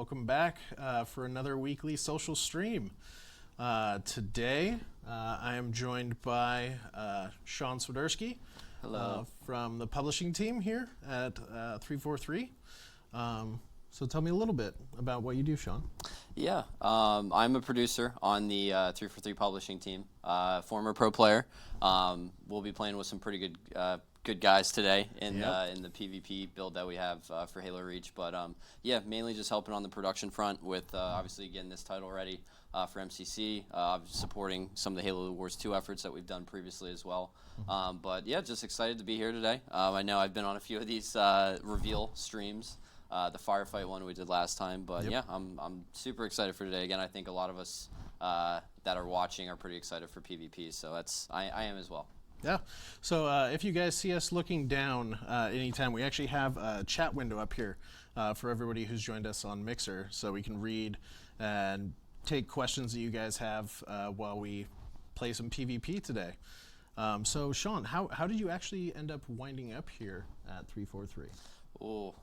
welcome back for another weekly social stream. Today, I am joined by Sean Swiderski. Hello. From the publishing team here at 343. So tell me a little bit about what you do, Sean. Yeah, I'm a producer on the 343 publishing team, former pro player. We'll be playing with some pretty good guys today in the PvP build that we have for Halo Reach. But yeah, mainly just helping on the production front with obviously getting this title ready for MCC, supporting some of the Halo Wars 2 efforts that we've done previously as well. But yeah, just excited to be here today. I know I've been on a few of these reveal streams. The firefight one we did last time, but yeah, I'm super excited for today. Again, I think a lot of us that are watching are pretty excited for PvP, so I am as well. Yeah, so if you guys see us looking down anytime, we actually have a chat window up here for everybody who's joined us on Mixer, so we can read and take questions that you guys have while we play some PvP today. So Sean, how did you actually end up winding up here at 343? Oh,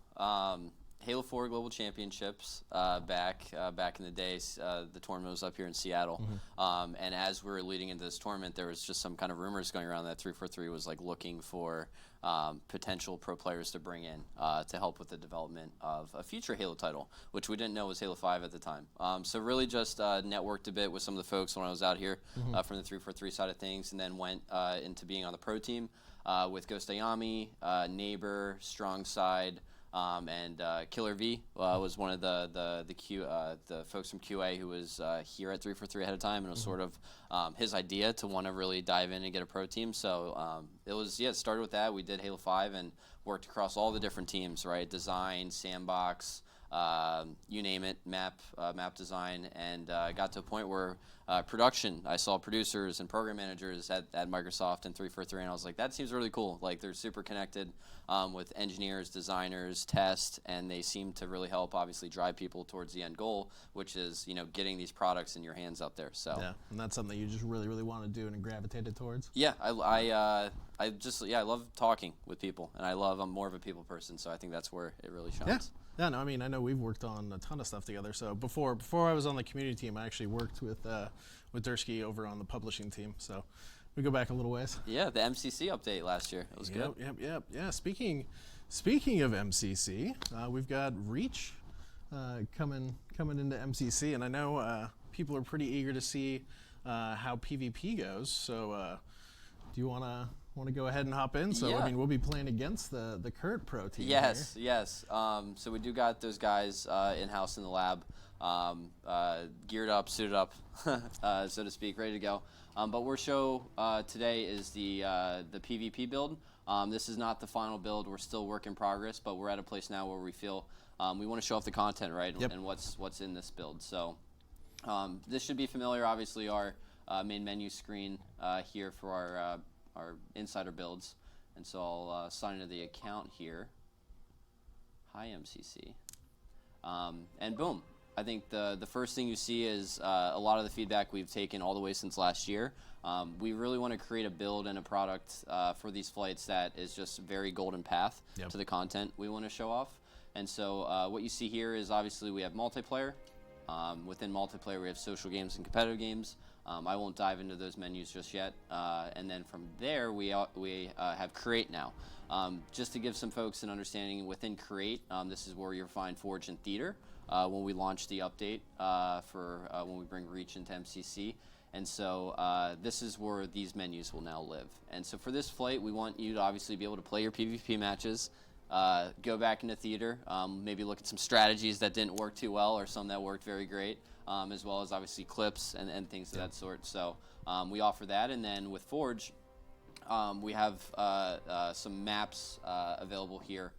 Halo 4 Global Championships back in the days. The tournament was up here in Seattle, and as we were leading into this tournament, there was just some kind of rumors going around that 343 was like looking for potential pro players to bring in to help with the development of a future Halo title, which we didn't know was Halo 5 at the time. So really just networked a bit with some of the folks when I was out here from the 343 side of things, and then went into being on the pro team with Ghost Ayami, Neighbor, Strong Side. And Killer V was one of the folks from QA who was here at 343 ahead of time, and it was sort of his idea to want to really dive in and get a pro team. So it started with that. We did Halo 5 and worked across all the different teams, right? Design, sandbox, you name it, map design, and got to a point where production, I saw producers and program managers at Microsoft and 343, and I was like, that seems really cool. Like, they're super connected with engineers, designers, test, and they seem to really help, obviously, drive people towards the end goal, which is, getting these products in your hands out there. So yeah, and that's something you just really, really want to do and gravitated towards. Yeah, I love talking with people, and I'm more of a people person, so I think that's where it really shines. Yeah, no, I mean, I know we've worked on a ton of stuff together. So before I was on the community team, I actually worked with Dursky over on the publishing team. So we go back a little ways. Yeah, the MCC update last year. It was good. Yep. Yeah, speaking of MCC, we've got Reach coming into MCC, and I know people are pretty eager to see how PvP goes. So do you want to go ahead and hop in? So I mean, we'll be playing against the current pro team. Yes. So we do got those guys in-house in the lab, geared up, suited up, so to speak, ready to go. But our show today is the PvP build. This is not the final build. We're still work in progress, but we're at a place now where we feel we want to show off the content, right? Yep. And what's in this build. So this should be familiar. Obviously, our main menu screen here for our insider builds. And so I'll sign into the account here. Hi, MCC. And boom. I think the first thing you see is a lot of the feedback we've taken all the way since last year. We really want to create a build and a product for these flights that is just very golden path to the content we want to show off. And so what you see here is obviously we have multiplayer. Within multiplayer we have social games and competitive games. I won't dive into those menus just yet. And then from there we have Create now. Just to give some folks an understanding, within Create, this is where you'll find Forge and Theater when we launch the update for when we bring Reach into MCC. And so this is where these menus will now live. And so for this flight, we want you to obviously be able to play your PvP matches, go back into Theater, maybe look at some strategies that didn't work too well or some that worked very great, as well as obviously clips and things of that sort. So we offer that. And then with Forge, we have some maps available here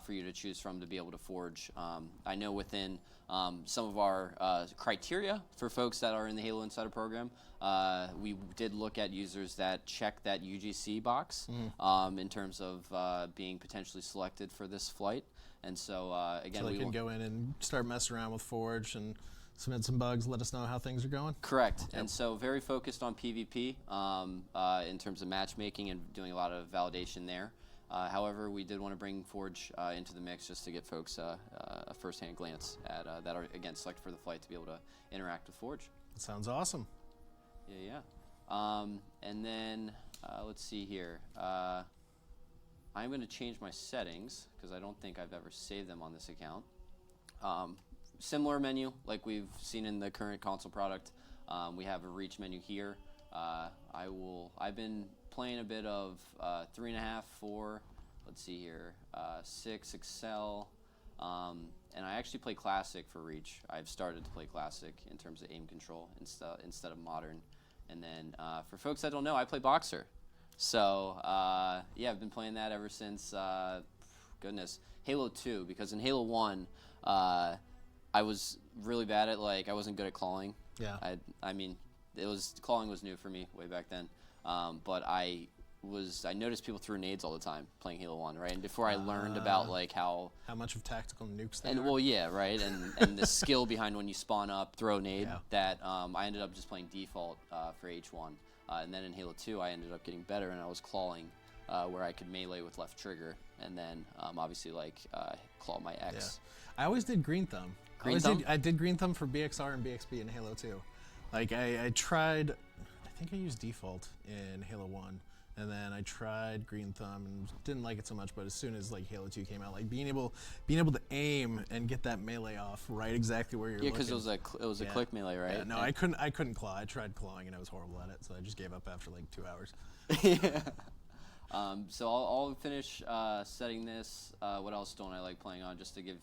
for you to choose from to be able to forge. I know within some of our criteria for folks that are in the Halo Insider program, we did look at users that check that UGC box in terms of being potentially selected for this flight. And so again, so they can go in and start messing around with Forge and submit some bugs, let us know how things are going. Correct. Yep. And so very focused on PvP in terms of matchmaking and doing a lot of validation there. However, we did want to bring Forge into the mix just to get folks a first-hand glance at that are, again, selected for the flight to be able to interact with Forge. That sounds awesome. Yeah. And then, let's see here. I'm going to change my settings because I don't think I've ever saved them on this account. Similar menu like we've seen in the current console product. We have a reach menu here. I've been playing a bit of 3.5, 4, let's see here, 6, Excel, and I actually play Classic for reach. I've started to play Classic in terms of aim control instead of modern. And then for folks that don't know, I play Boxer. So yeah, I've been playing that ever since, goodness, Halo 2, because in Halo 1, I was really bad at, I wasn't good at clawing. Yeah. I mean, clawing was new for me way back then. But I noticed people threw nades all the time playing Halo 1, right? And before I learned about how much of tactical nukes they and are. well, yeah, right, and the skill behind when you spawn up, throw a nade, Yeah. that I ended up just playing default for H1, and then in Halo 2 I ended up getting better, and I was clawing where I could melee with left trigger, and then obviously claw my X. Yeah. I always did green thumb. I did green thumb for BXR and BXB in Halo 2. I tried, I think I used default in Halo 1, and then I tried green thumb and didn't like it so much, but as soon as Halo 2 came out, being able to aim and get that melee off right exactly where you're looking. Yeah, because it was a click melee, right? Yeah, no, I couldn't claw. I tried clawing and I was horrible at it, so I just gave up after 2 hours. Yeah. So I'll finish setting this. What else don't I like playing on, just to give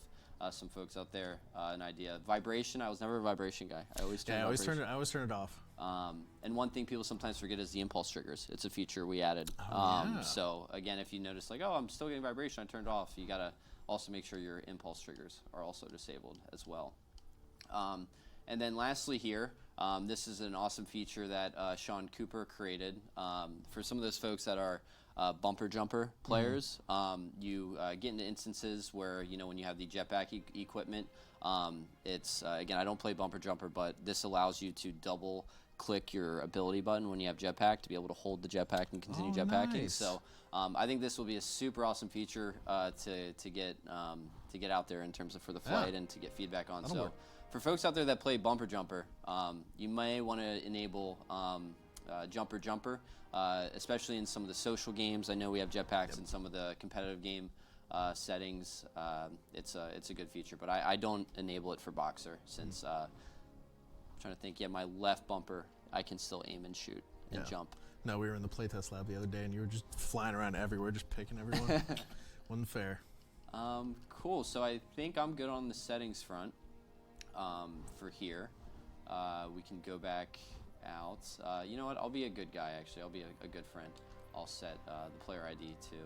some folks out there an idea. Vibration, I was never a vibration guy. I always turn it off. And one thing people sometimes forget is the impulse triggers. It's a feature we added. Yeah. So again, if you notice I'm still getting vibration, I turned it off, you gotta also make sure your impulse triggers are also disabled as well. And then lastly here, this is an awesome feature that Sean Cooper created. For some of those folks that are bumper jumper players, you get into instances where, when you have the jetpack equipment, it's, again, I don't play bumper jumper, but this allows you to double click your ability button when you have jetpack to be able to hold the jetpack and continue jetpacking. Nice. So I think this will be a super awesome feature to get out there in terms of for the flight and to get feedback on. That'll work. For folks out there that play bumper jumper, you may want to enable jumper, especially in some of the social games. I know we have jetpacks in some of the competitive game settings. It's a good feature, but I don't enable it for Boxer since I'm trying to think. Yeah, my left bumper, I can still aim and shoot and jump. No, we were in the playtest lab the other day, and you were just flying around everywhere, just picking everyone. Wasn't fair. Cool. So I think I'm good on the settings front for here. We can go back out. You know what? I'll be a good guy, actually. I'll be a good friend. I'll set the player ID to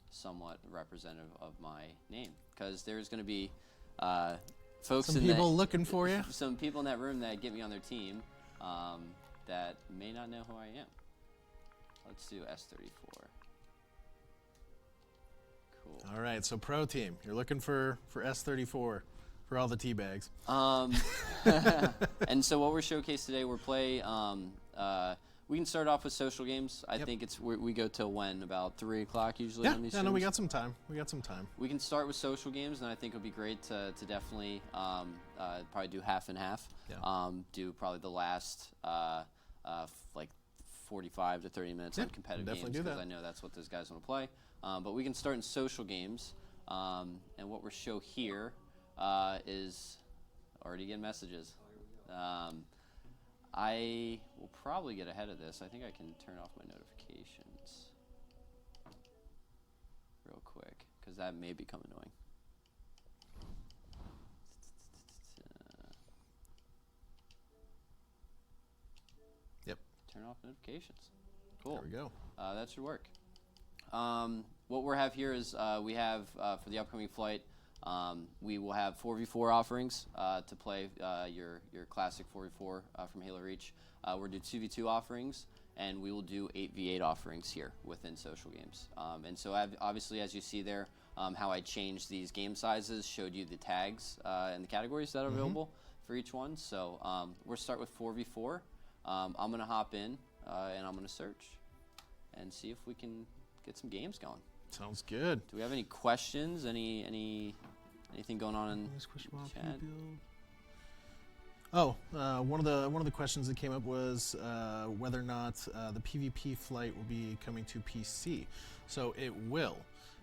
somewhat representative of my name, because there's going to be folks Some people looking for you. Some people in that room that get me on their team that may not know who I am. Let's do S34. Cool. All right, so pro team, you're looking for S34 for all the tea bags. And so what we're showcasing today, we're play. We can start off with social games. I think we go till when, about 3 o'clock usually on these no, streams? we got some time. We can start with social games, and I think it would be great to definitely probably do half and half. Yeah. Do probably the last 45 to 30 minutes on competitive games, because I know that's what those guys want to play. But we can start in social games, and what we're show here is already getting messages. I will probably get ahead of this. I think I can turn off my notifications real quick, because that may become annoying. Yep. Turn off notifications. Cool. There we go. That should work. What we have here is we have for the upcoming flight, we will have 4v4 offerings to play your classic 4v4 from Halo Reach. We'll do 2v2 offerings, and we will do 8v8 offerings here within social games. And so obviously, as you see there, how I changed these game sizes, showed you the tags and the categories that are available for each one. So we'll start with 4v4. I'm going to hop in and I'm going to search and see if we can get some games going. Sounds good. Do we have any questions? Anything going on in chat? Oh, one of the questions that came up was whether or not the PvP flight will be coming to PC. So it will.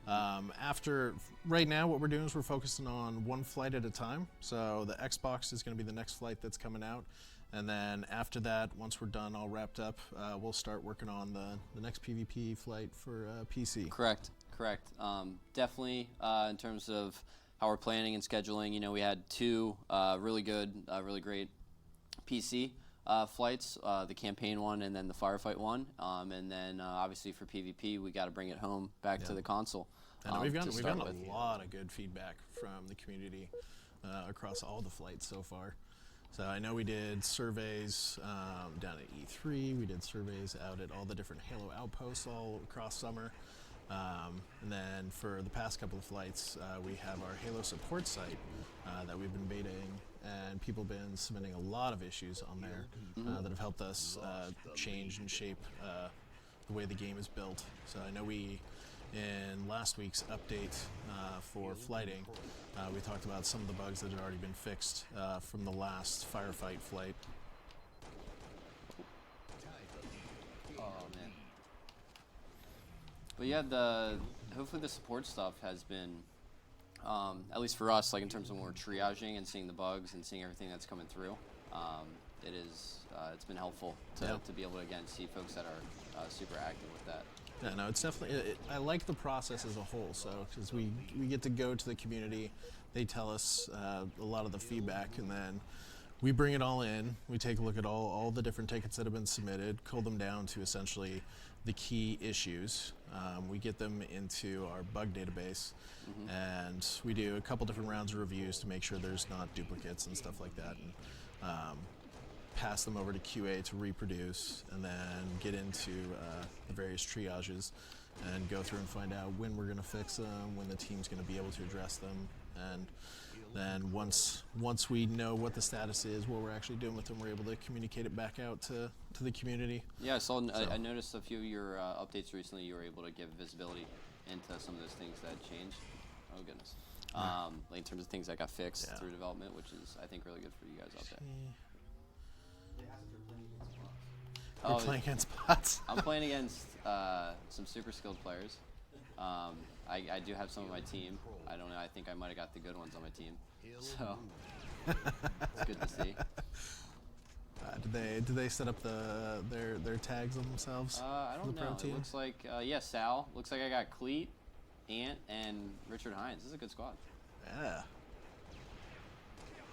Right now, what we're doing is we're focusing on one flight at a time. So the Xbox is going to be the next flight that's coming out. And then after that, once we're done, all wrapped up, we'll start working on the next PvP flight for PC. Correct. Definitely in terms of how we're planning and scheduling, we had two really great PC flights, the campaign one and then the firefight one. And then obviously for PvP, we got to bring it home back to the console. And we've gotten a lot of good feedback from the community across all the flights so far. So I know we did surveys down at E3. We did surveys out at all the different Halo outposts all across summer. And then for the past couple of flights, we have our Halo support site that we've been betaing, and people have been submitting a lot of issues on there that have helped us change and shape the way the game is built. So I know in last week's update for flighting, we talked about some of the bugs that had already been fixed from the last firefight flight. But yeah, hopefully the support stuff has been, at least for us, like in terms of when we're triaging and seeing the bugs and seeing everything that's coming through, it's been helpful to be able to again see folks that are super active with that. Yeah, no, it's definitely. I like the process as a whole. So because we get to go to the community, they tell us a lot of the feedback, and then we bring it all in. We take a look at all the different tickets that have been submitted, cull them down to essentially the key issues. We get them into our bug database, and we do a couple different rounds of reviews to make sure there's not duplicates and stuff like that, and pass them over to QA to reproduce, and then get into the various triages and go through and find out when we're going to fix them, when the team's going to be able to address them, and then once we know what the status is, what we're actually doing with them, we're able to communicate it back out to the community. Yeah, I noticed a few of your updates recently. You were able to give visibility into some of those things that changed. Oh goodness, like in terms of things that got fixed through development, which is I think really good for you guys out there. You're playing against bots. I'm playing against some super skilled players. I do have some on my team. I don't know. I think I might have got the good ones on my team. So it's good to see. Did they set up their tags on themselves? I don't know. It looks like Sal. Looks like I got Cleet, Ant, and Richard Hines. This is a good squad. Yeah.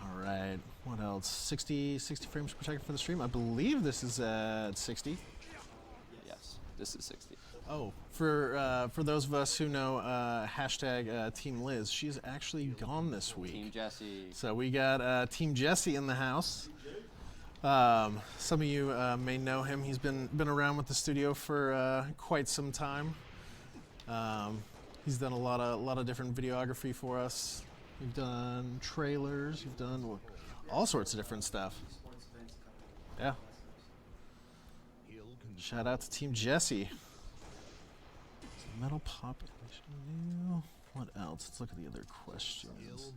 All right. What else? 60 frames per second for the stream. I believe this is at 60. Yes, this is 60. Oh, for those of us who know hashtag Team Liz, she's actually gone this week. Team Jesse. So we got Team Jesse in the house. Some of you may know him. He's been around with the studio for quite some time. He's done a lot of different videography for us. You've done trailers. You've done all sorts of different stuff. Yeah. Shout out to Team Jesse. Metal pop. What else? Let's look at the other questions.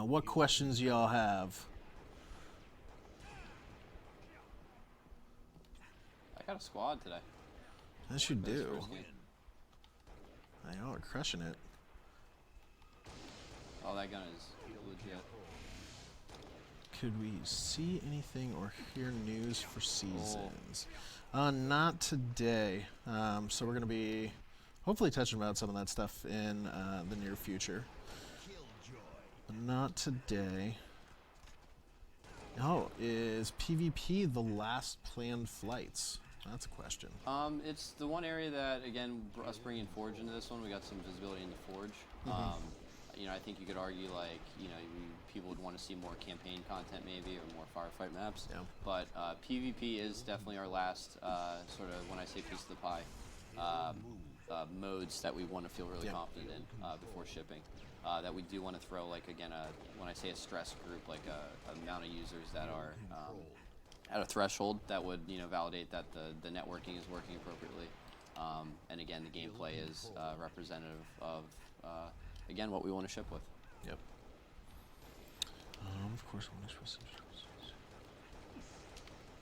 What questions y'all have? I got a squad today. Yes, you do. Y'all are crushing it. Oh, that gun is legit. Could we see anything or hear news for seasons? Not today. So we're going to be hopefully touching about some of that stuff in the near future. But not today. Oh, is PvP the last planned flights? That's a question. It's the one area that, again, us bringing Forge into this one, we got some visibility into Forge. I think you could argue, like, people would want to see more campaign content maybe, or more firefight maps. Yeah. But PvP is definitely our last sort of, when I say piece of the pie, modes that we want to feel really confident in before shipping. That we do want to throw, like, again, when I say a stress group, like a amount of users that are at a threshold that would validate that the networking is working appropriately. And again, the gameplay is representative of again what we want to ship with. Yep. Of course, when I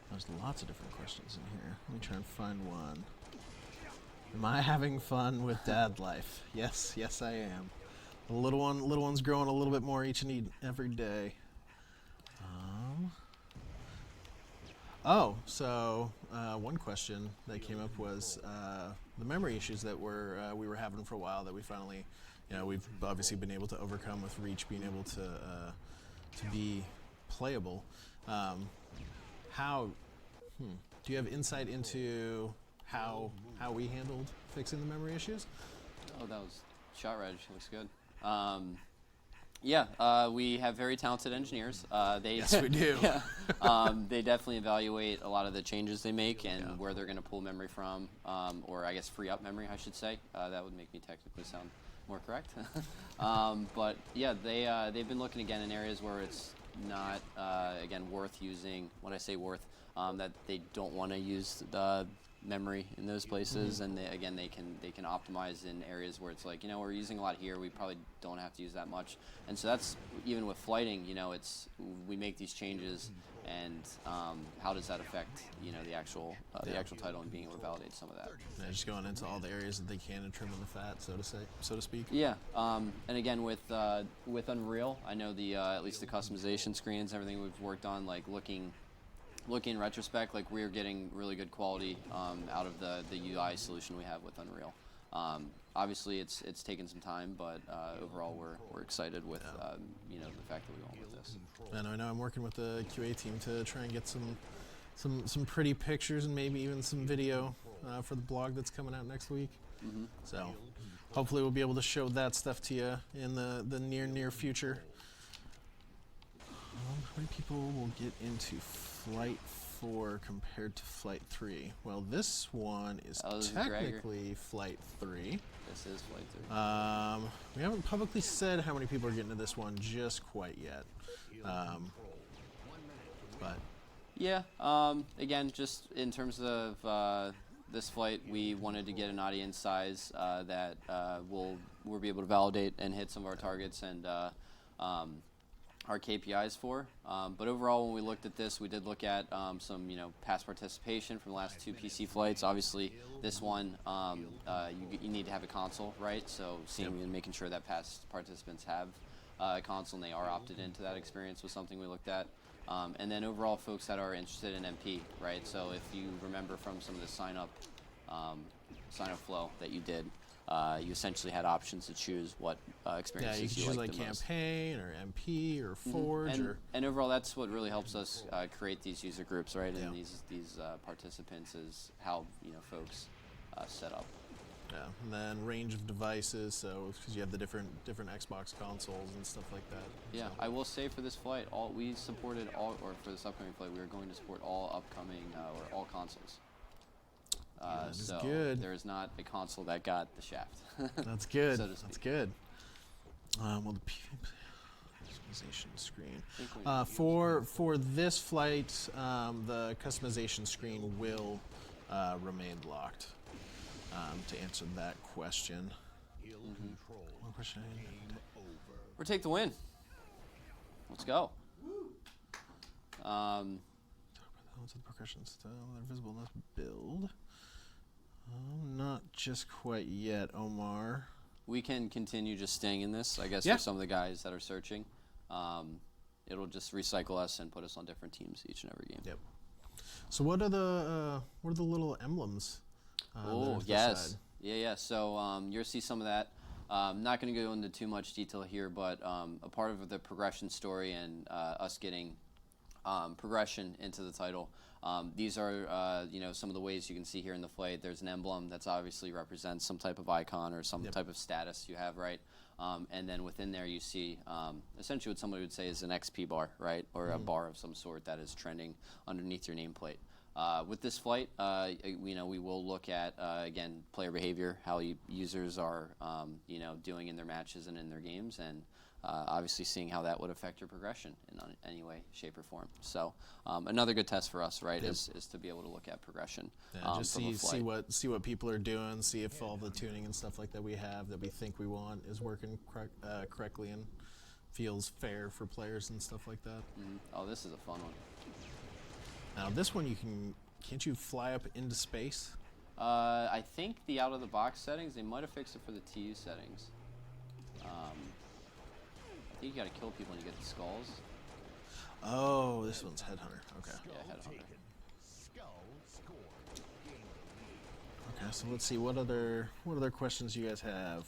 there's lots of different questions in here. Let me try and find one. Am I having fun with dad life? Yes, yes, I am. The little one's growing a little bit more each and every day. So one question that came up was the memory issues that we were having for a while that we finally, we've obviously been able to overcome with Reach being able to be playable. Do you have insight into how we handled fixing the memory issues? Oh, that was shot reg. Looks good. We have very talented engineers. Yes, we do. They definitely evaluate a lot of the changes they make and where they're going to pull memory from, or I guess free up memory, I should say. That would make me technically sound more correct. But yeah, they've been looking again in areas where it's not again worth using. When I say worth, that they don't want to use the memory in those places, and they can optimize in areas where it's like, we're using a lot here, we probably don't have to use that much. And so that's even with flighting, it's we make these changes, and how does that affect the actual title and being able to validate some of that. Yeah, just going into all the areas that they can and trimming the fat, so to speak. Yeah, and again with Unreal, I know the at least the customization screens, everything we've worked on, like looking in retrospect, like we're getting really good quality out of the UI solution we have with Unreal. Obviously, it's taken some time, but overall, we're excited with the fact that we went with this. And I know I'm working with the QA team to try and get some pretty pictures and maybe even some video for the blog that's coming out next week. So hopefully we'll be able to show that stuff to you in the near future. How many people will get into Flight 4 compared to Flight 3? Well, this one is technically Flight 3. This is Flight 3. We haven't publicly said how many people are getting to this one just quite yet. But yeah, again, just in terms of this flight, we wanted to get an audience size that we'll be able to validate and hit some of our targets and our KPIs for. But overall, when we looked at this, we did look at some past participation from the last 2 PC flights. Obviously, this one you need to have a console, right? So seeing and making sure that past participants have a console and they are opted into that experience was something we looked at. And then overall, folks that are interested in MP, right? So if you remember from some of the sign up flow that you did, you essentially had options to choose what experiences you could choose like the most. campaign or MP or Forge and overall, that's what really helps us create these user groups, right? And these participants is how folks set up. Yeah, and then range of devices, so because you have the different Xbox consoles and stuff like that. Yeah, so. I will say for this flight, for this upcoming flight, we are going to support all upcoming or all consoles. So good. there is not a console that got the shaft. That's good. So to speak. That's good. Well, the customization screen for this flight, the customization screen will remain locked. To answer that question. One question. We'll take the win. Let's go. Talk about the elements of the progression style. They're visible in this build. Not just quite yet, Omar. We can continue just staying in this, I guess, Yeah. for some of the guys that are searching. It'll just recycle us and put us on different teams each and every game. Yep. So what are the little emblems? Oh, yes. Yeah. So you'll see some of that. I'm not going to go into too much detail here, but a part of the progression story and us getting progression into the title. These are, some of the ways you can see here in the flight. There's an emblem that's obviously represents some type of icon or some type of status you have, right? And then within there you see essentially what somebody would say is an XP bar, right? Or a bar of some sort that is trending underneath your nameplate. With this flight, we will look at, again, player behavior, how users are, doing in their matches and in their games. And obviously seeing how that would affect your progression in any way, shape, or form. So another good test for us, right, is to be able to look at progression. Yeah, just see what people are doing, see if all the tuning and stuff like that we have that we think we want is working correctly and feels fair for players and stuff like that. Oh, this is a fun one. Now this one can't you fly up into space? I think the out-of-the-box settings, they might have fixed it for the TU settings. I think you gotta kill people when you get the skulls. Oh, this one's Headhunter. Okay. Yeah, Headhunter. Okay, so let's see what other questions you guys have.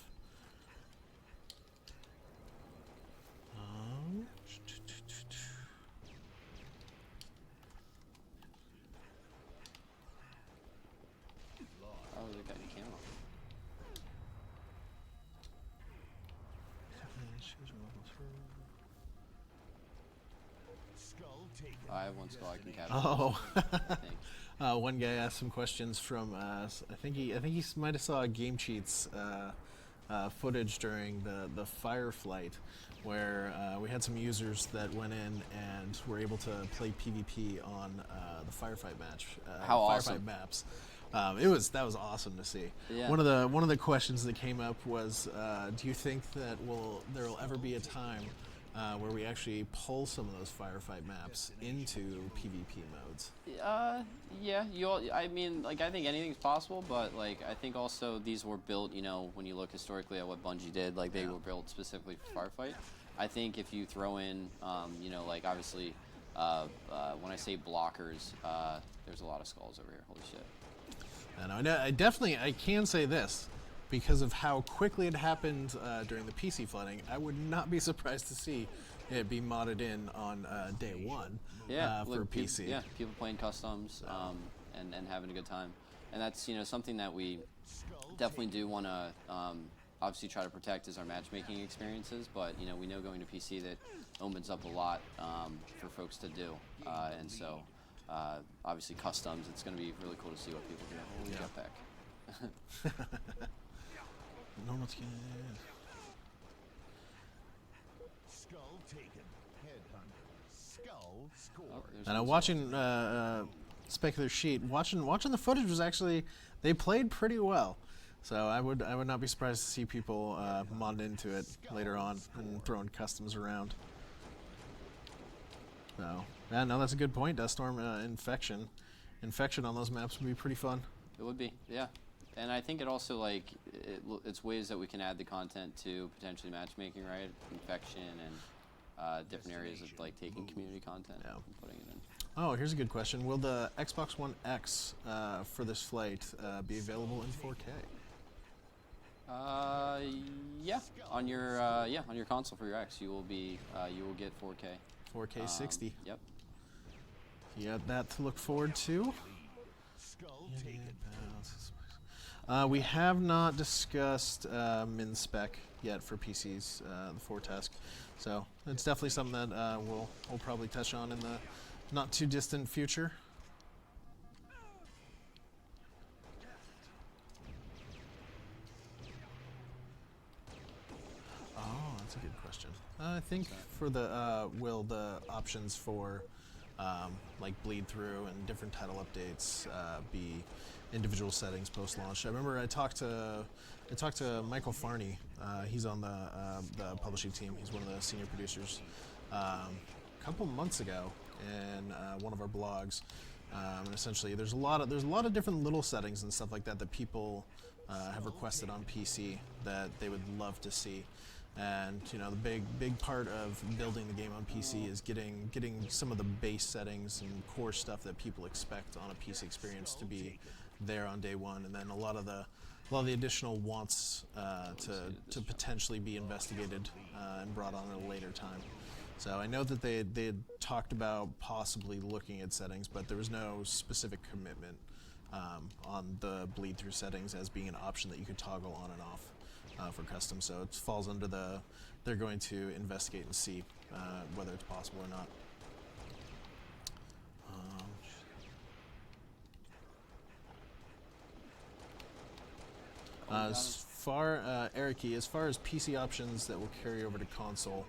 Oh, they got your camo. I have one skull I can capture. Oh. I think. One guy asked some questions from I think he might have saw Game Cheats footage during the fire flight, where we had some users that went in and were able to play PvP on the firefight match. How firefight awesome. maps. That was awesome to see. Yeah. One of the questions that came up was, do you think that there will ever be a time where we actually pull some of those firefight maps into PvP modes? Yeah. I mean, like, I think anything's possible, but like, I think also these were built. You know, when you look historically at what Bungie did, like they were built specifically for firefight. I think if you throw in, you know, like obviously, when I say blockers, there's a lot of skulls over here. Holy shit. And I can say this, because of how quickly it happened during the PC flooding, I would not be surprised to see it be modded in on day one for PC. People playing customs and having a good time, and that's, you know, something that we definitely do want to obviously try to protect is our matchmaking experiences. But you know, we know going to PC that opens up a lot for folks to do, and so. Obviously customs, it's going to be really cool to see what people do. Holy jetpack. No one's gonna... Skull taken. Headhunter. Skull scored. And I'm watching Specular Sheet. Watching the footage was actually, they played pretty well. So I would not be surprised to see people mod into it later on and throwing customs around. So yeah, no, that's a good point. Duststorm infection on those maps would be pretty fun. It would be, yeah. And I think it also, like, it's ways that we can add the content to potentially matchmaking, right? Infection and different areas of, like, taking community content and putting it in. Oh, here's a good question. Will the Xbox One X for this flight be available in 4K? Yeah. On your console for your X, you will get 4K. 4K 60. Yep. You got that to look forward to. Skull taken. We have not discussed min spec yet for PCs, the 4 so it's definitely something that we'll probably touch on in the not too distant future. Oh, that's a good question. I think for the the options for like bleed through and different title updates be individual settings post launch. I remember I talked to Michael Farney. He's on the publishing team. He's one of the senior producers. A couple months ago in one of our blogs, and essentially there's a lot of different little settings and stuff like that that people have requested on PC that they would love to see. And you know, the big part of building the game on PC is getting some of the base settings and core stuff that people expect on a PC experience to be there on day one, and then a lot of the additional wants to potentially be investigated and brought on at a later time. So I know that they had talked about possibly looking at settings, but there was no specific commitment on the bleed through settings as being an option that you could toggle on and off. For custom, so it falls under they're going to investigate and see whether it's possible or not. As Eric, as far as PC options that will carry over to console,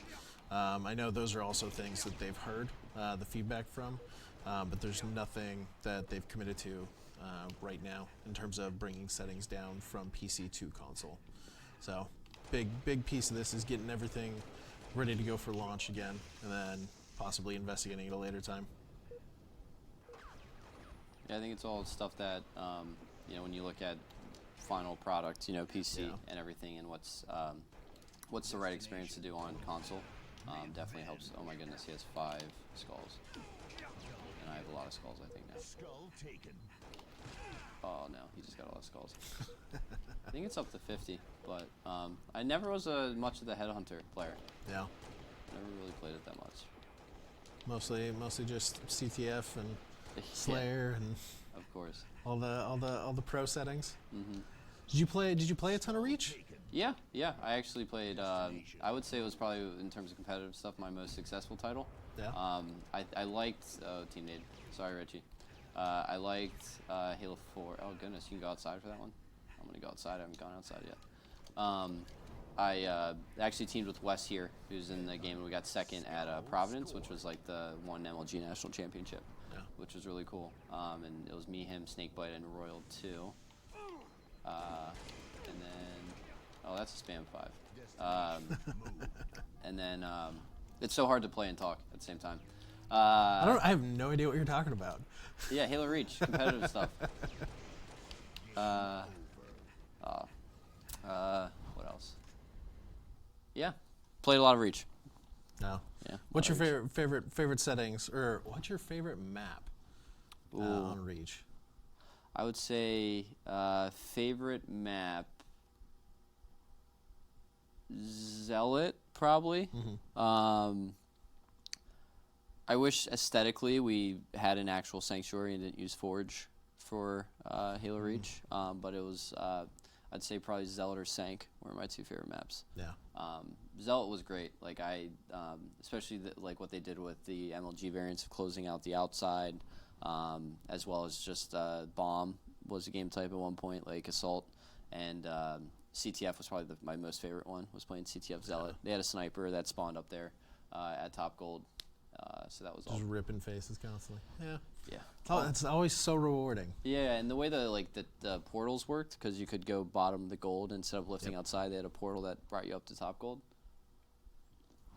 I know those are also things that they've heard the feedback from, but there's nothing that they've committed to right now in terms of bringing settings down from PC to console. So, big piece of this is getting everything ready to go for launch again, and then possibly investigating at a later time. Yeah, I think it's all stuff that when you look at final product, PC and everything, and what's the right experience to do on console, definitely helps. Oh my goodness, he has 5 skulls, and I have a lot of skulls, I think now. Skull taken. Oh no, he just got a lot of skulls. I think it's up to 50, but I never was much of the headhunter player. Yeah. Never really played it that much. Mostly just CTF and Slayer and of course. all the pro settings. Mm-hmm. Did you play a ton of Reach? Yeah. I actually played. I would say it was probably, in terms of competitive stuff, my most successful title. Yeah. I liked Team Nade. Sorry, Richie. I liked Halo 4. Oh goodness, you can go outside for that one. I'm gonna go outside. I haven't gone outside yet. I actually teamed with Wes here, who's in the game, and we got second at Providence, which was like the one MLG National Championship, which was really cool. And it was me, him, Snakebite, and Royal 2. And then, oh, that's a spam 5. And then it's so hard to play and talk at the same time. I have no idea what you're talking about. Yeah, Halo Reach, competitive stuff. What else? Yeah, played a lot of Reach. No. Yeah. What's your favorite settings, or what's your favorite map on Reach? I would say favorite map, Zealot, probably. Mm-hmm. I wish aesthetically we had an actual sanctuary and didn't use Forge for Halo Reach, but it was, I'd say probably Zealot or Sank were my 2 favorite maps. Yeah. Zealot was great. Like especially like what they did with the MLG variants of closing out the outside, as well as just Bomb was a game type at one point, like Assault, and CTF was probably my most favorite one. Was playing CTF Zealot. They had a sniper that spawned up there at top gold. So that was all. Just ripping faces constantly. Yeah. Yeah. It's always so rewarding. Yeah, and the way the portals worked, because you could go bottom the gold instead of lifting outside. They had a portal that brought you up to top gold.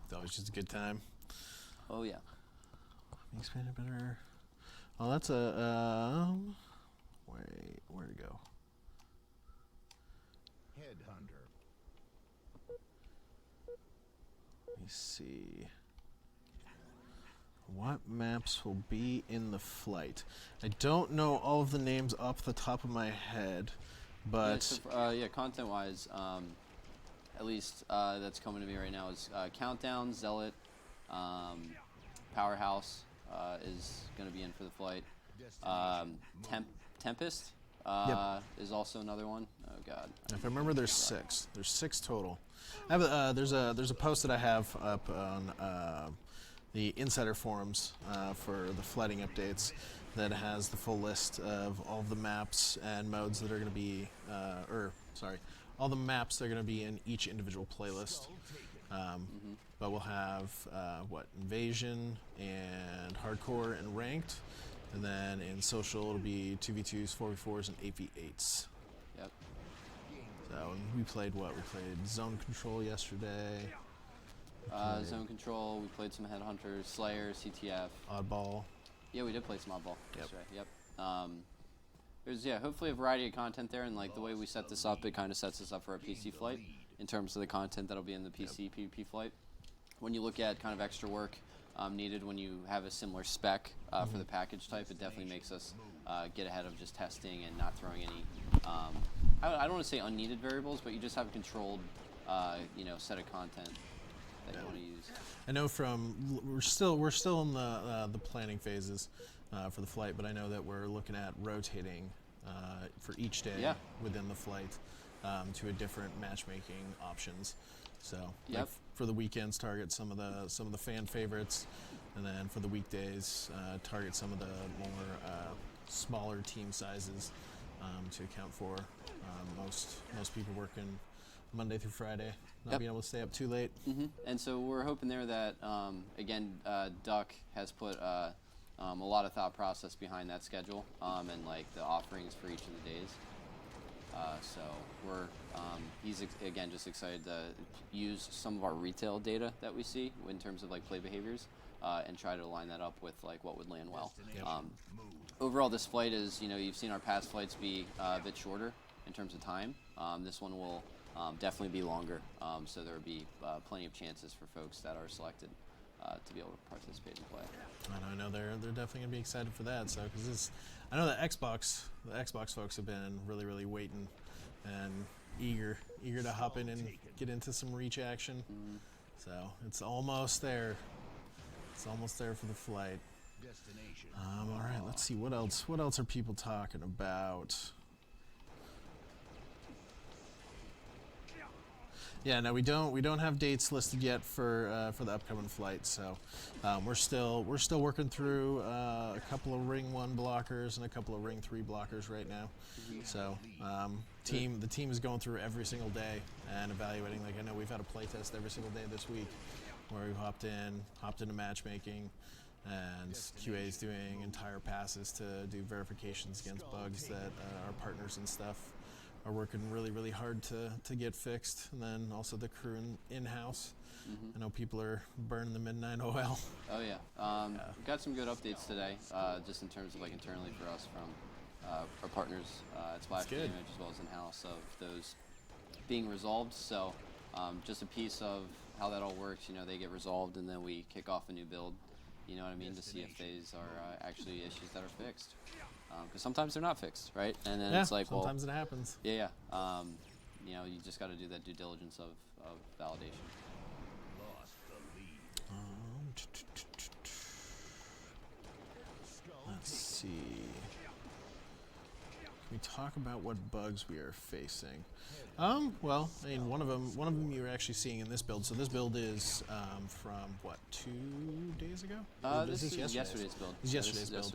It's always just a good time. Oh yeah. Expanded better. Oh, that's a wait, where'd it go? Headhunter. Let me see. What maps will be in the flight? I don't know all of the names off the top of my head, but content-wise, at least that's coming to me right now is Countdown, Zealot, Powerhouse is going to be in for the flight. Tempest is also another one. Oh God. If I remember, there's 6. There's 6 total. I have there's a post that I have up on the insider forums for the flighting updates that has the full list of all of the maps and modes that are going to be, all the maps that are going to be in each individual playlist. But we'll have Invasion and Hardcore and Ranked, and then in social it'll be 2v2s, 4v4s, and 8v8s. Yep. So we played Zone Control yesterday. Zone Control, we played some Headhunters, Slayer, CTF. Oddball. Yeah, we did play some Oddball. Yep. That's right, yep. There's, hopefully a variety of content there, and like the way we set this up, it kind of sets us up for a PC flight in terms of the content that'll be in the PC PvP flight. When you look at kind of extra work needed when you have a similar spec for the package type, it definitely makes us get ahead of just testing and not throwing any, I don't want to say unneeded variables, but you just have a controlled, set of content that you want to use. I know we're still in the planning phases for the flight, but I know that we're looking at rotating for each day within the flight to a different matchmaking options. So like for the weekends, target some of the fan favorites, and then for the weekdays, target some of the more smaller team sizes to account for Most people working Monday through Friday, not Yep. being able to stay up too late. And so we're hoping there that, again, Duck has put a lot of thought process behind that schedule and like the offerings for each of the days. So we're he's again just excited to use some of our retail data that we see in terms of like play behaviors and try to align that up with like what would land well. Overall, this flight is, you know, you've seen our past flights be a bit shorter in terms of time. This one will definitely be longer, so there will be plenty of chances for folks that are selected to be able to participate and play. I know they're definitely gonna be excited for that. So because I know the Xbox folks have been really waiting and eager to hop in and get into some reach action. So it's almost there. It's almost there for the flight. Destination. All right, let's see what else. What else are people talking about? Yeah, no, we don't have dates listed yet for the upcoming flight. So we're still working through a couple of Ring 1 blockers and a couple of Ring 3 blockers right now. So the team is going through every single day and evaluating. Like, I know we've had a play test every single day this week where we hopped into matchmaking, and QA is doing entire passes to do verifications against bugs that our partners and stuff are working really hard to get fixed. And then also the crew in-house. I know people are burning the midnight oil. Oh yeah, we got some good updates today, just in terms of like internally for us from our partners at Splash good. Damage as well as in-house of those being resolved. So just a piece of how that all works. You know, they get resolved and then we kick off a new build. You know what I mean, to see if these are actually issues that are fixed. Because sometimes they're not fixed, right? And then it's like, sometimes well, it happens. yeah. You know, you just got to do that due diligence of validation. Lost the lead. Let's see. Can we talk about what bugs we are facing? Well, I mean, one of them you're actually seeing in this build. So this build is from what, 2 days ago? Or This is yesterday's build. This is yesterday's build.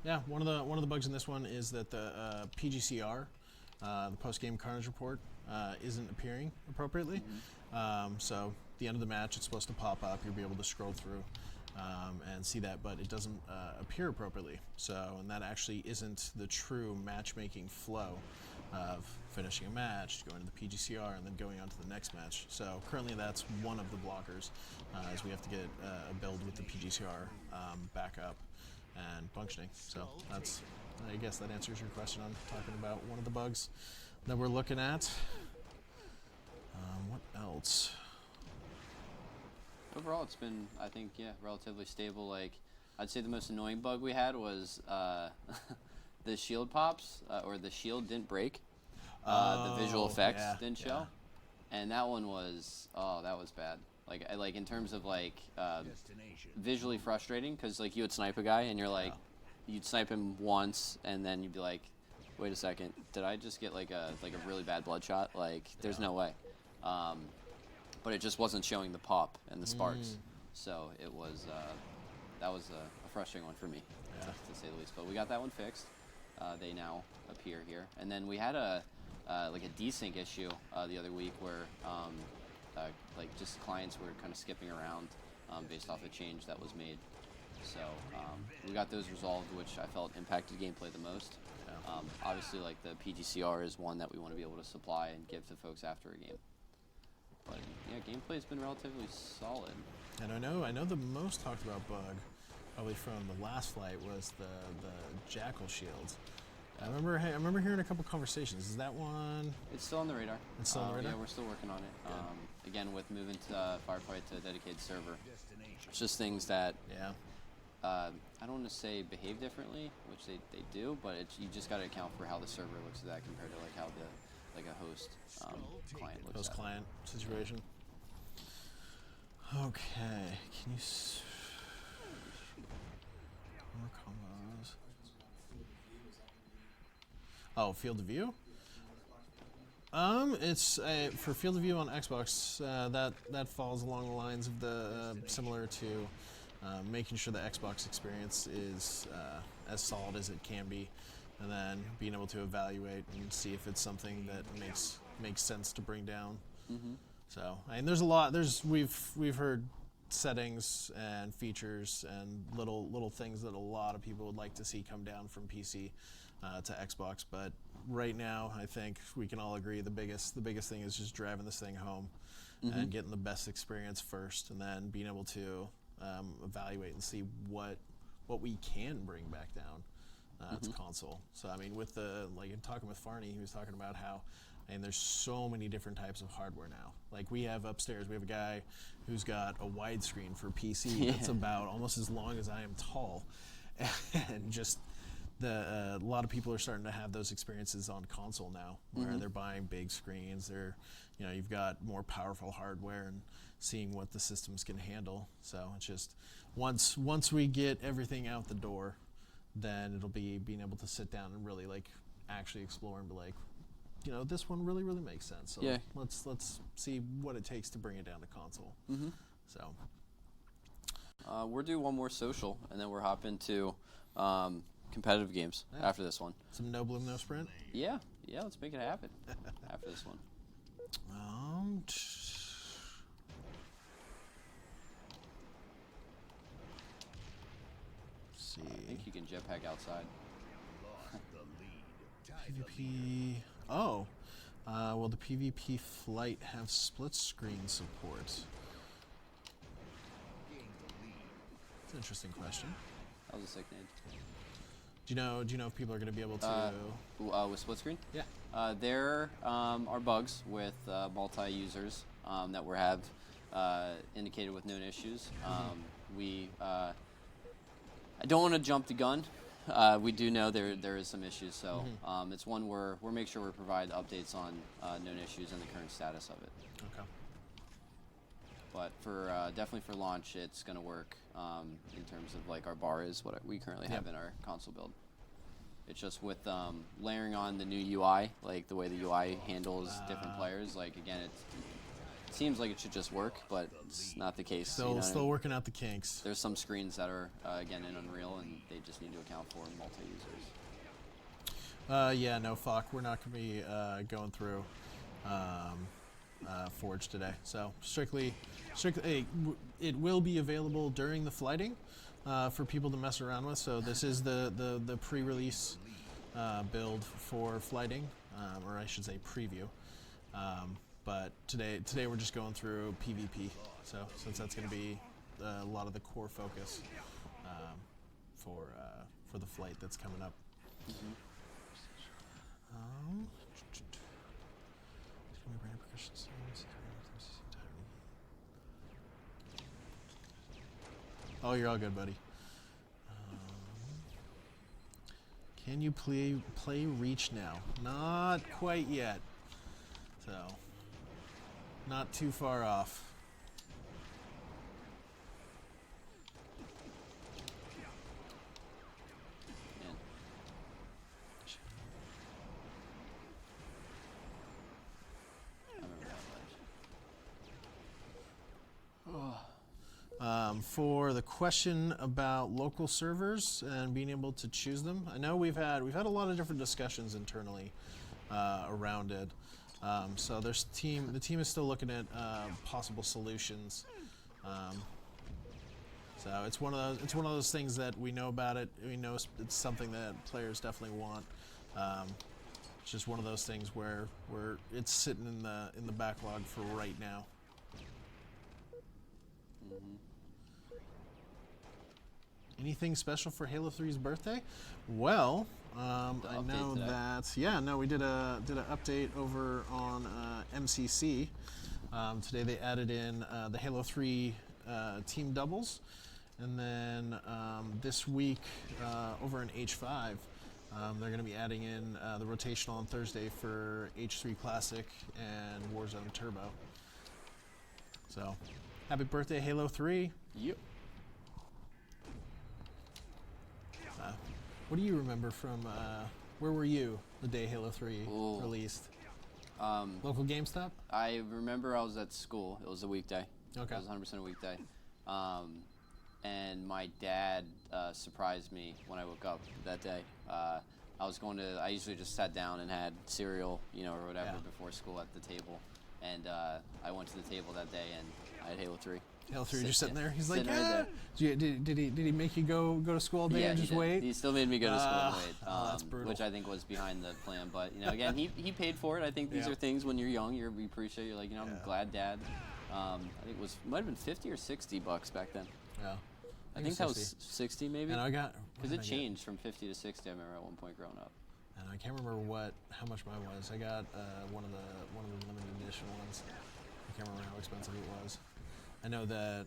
Yeah, one of the bugs in this one is that the PGCR, the post-game carnage report, isn't appearing appropriately. So at the end of the match, it's supposed to pop up. You'll be able to scroll through and see that, but it doesn't appear appropriately. So, and that actually isn't the true matchmaking flow of finishing a match, going to the PGCR, and then going on to the next match. So currently that's one of the blockers, as we have to get a build with the PGCR back up and functioning. So that's, I guess that answers your question on talking about one of the bugs that we're looking at. What else? Overall, it's been, I think, relatively stable. Like, I'd say the most annoying bug we had was the shield pops, or the shield didn't break. The visual effects didn't show. And that one was, that was bad. Like in terms of like visually frustrating, because like you would snipe a guy and you're like, you'd snipe him once and then you'd be like, wait a second, did I just get like a really bad bloodshot? Like, there's no way. But it just wasn't showing the pop and the sparks. So it was, that was a frustrating one for me, to say the least. But we got that one fixed. They now appear here. And then we had a desync issue the other week where like just clients were kind of skipping around based off a change that was made. So we got those resolved, which I felt impacted gameplay the most. Obviously, like the PGCR is one that we want to be able to supply and give to folks after a game. But yeah, gameplay's been relatively solid. And I know the most talked about bug, probably from the last flight, was the Jackal shields. I remember hearing a couple conversations. Is that one? It's still on the radar. It's still on the radar? Yeah, we're still working on it. Again, with moving to Firefight to a dedicated server, it's just things that I don't want to say behave differently, which they do, but you just got to account for how the server looks at that compared to like how a host client looks Host at client situation. Okay, can you more combos? Oh, field of view. It's for field of view on Xbox. That falls along the lines of the similar to making sure the Xbox experience is as solid as it can be. and then being able to evaluate and see if it's something that makes sense to bring down. So, I mean, there's a lot. We've heard settings and features and little things that a lot of people would like to see come down from PC to Xbox. But right now, I think we can all agree the biggest thing is just driving this thing home and getting the best experience first, and then being able to evaluate and see what we can bring back down to console. So I mean, with in talking with Farney, he was talking about how, and there's so many different types of hardware now. Like we have upstairs, we have a guy who's got a widescreen for PC that's about almost as long as I am tall, and just a lot of people are starting to have those experiences on console now, where they're buying big screens. You've got more powerful hardware and seeing what the systems can handle. So it's just once we get everything out the door, then it'll be being able to sit down and really actually explore and be like, this one really makes sense. So Yeah. let's see what it takes to bring it down to console. So We're due one more social, and then we're hopping to competitive games after this one. some no bloom, no sprint. Yeah, let's make it happen after this one. See. I think you can jetpack outside. Lost the lead. Tied the PvP. lead. Oh, will the PvP flight have split screen support? Gained the lead. That's an interesting question. That was a sick name. Do you know if people are going to be able to? With split screen? Yeah. There are bugs with multi-users that we have indicated with known issues. I don't want to jump the gun. We do know there is some issues, so it's one where we'll make sure we provide updates on known issues and the current status of it. Okay. But for definitely for launch, it's going to work in terms of our bar is what we currently have in our console build. It's just with layering on the new UI, like the way the UI handles different players. Again, it seems like it should just work, but it's not the case. Still working out the kinks. There's some screens that are again in Unreal, and they just need to account for multi-users. Yeah, no, fuck. We're not going to be going through Forge today. So strictly, it will be available during the flighting for people to mess around with. So this is the pre-release build for flighting, or I should say preview. But today we're just going through PvP. So since that's going to be a lot of the core focus for the flight that's coming up. Oh, you're all good, buddy. Can you play Reach now? Not quite yet. So, not too far off. For the question about local servers and being able to choose them, I know we've had a lot of different discussions internally around it. So the team is still looking at possible solutions. So it's one of those things that we know about it. We know it's something that players definitely want. It's just one of those things where it's sitting in the backlog for right now. Anything special for Halo 3's birthday? Well, I know today. that we did an update over on MCC. Today they added in the Halo 3 team doubles, and then this week over in H5 they're going to be adding in the rotational on Thursday for H3 Classic and Warzone Turbo. So, happy birthday, Halo 3! Yep. What do you remember from, where were you the day Halo 3 Ooh. released? Local GameStop? I remember I was at school. It was a weekday. Okay. It was 100% a weekday. And my dad surprised me when I woke up that day I usually just sat down and had cereal, or whatever Yeah. before school at the table. And I went to the table that day and I had Halo 3. Halo 3 just sitting there. He's like, Sitting right yeah. there. Did he make you go to school all day Yeah, and he just did. wait? He still made me go to school and wait, that's brutal. which I think was behind the plan. But again, he paid for it. I think these Yeah. are things when you're young, you appreciate. You're like, I'm Yeah. glad Dad. I think it might have been $50 or $60 back then. Yeah. I think that was 60 maybe. And I got Because it changed from 50 to 60. I remember at one point growing up. And I can't remember how much mine was. I got one of the limited edition ones. I can't remember how expensive it was. I know that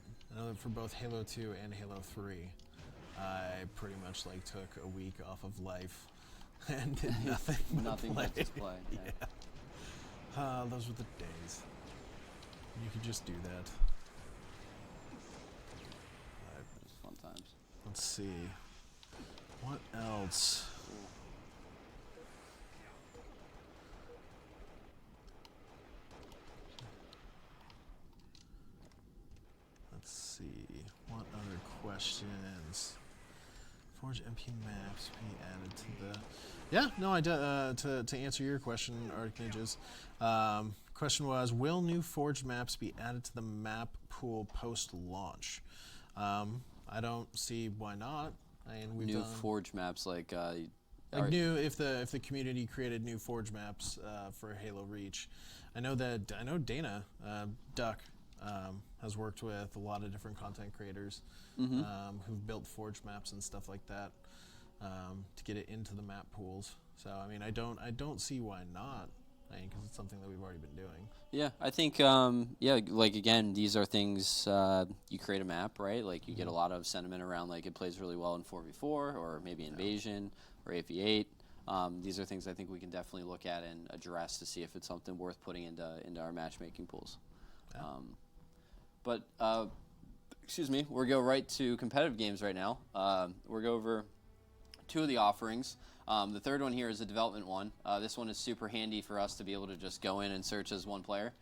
for both Halo 2 and Halo 3, I pretty much took a week off of life and did nothing. Nothing but just play. Yeah. Those were the days. You could just do that. Fun times. Let's see. What else? Let's see. What other questions? Forge MP maps be added to the. Yeah, no, I to answer your question, Archninjas. Question was, will new Forge maps be added to the map pool post launch? I don't see why not. I mean, we've New done Forge maps like new if the community created new Forge maps for Halo Reach. I know Dana Duck has worked with a lot of different content creators who've built Forge maps and stuff like that to get it into the map pools. So I mean, I don't see why not. I mean, because it's something that we've already been doing. Yeah, I think again, these are things you create a map, right? Like you get a lot of sentiment around it plays really well in 4v4 or maybe Invasion or 8v8. These are things I think we can definitely look at and address to see if it's something worth putting into our matchmaking pools. Yeah. Excuse me, we'll go right to competitive games right now. We'll go over two of the offerings. The third one here is a development one. This one is super handy for us to be able to just go in and search as one player.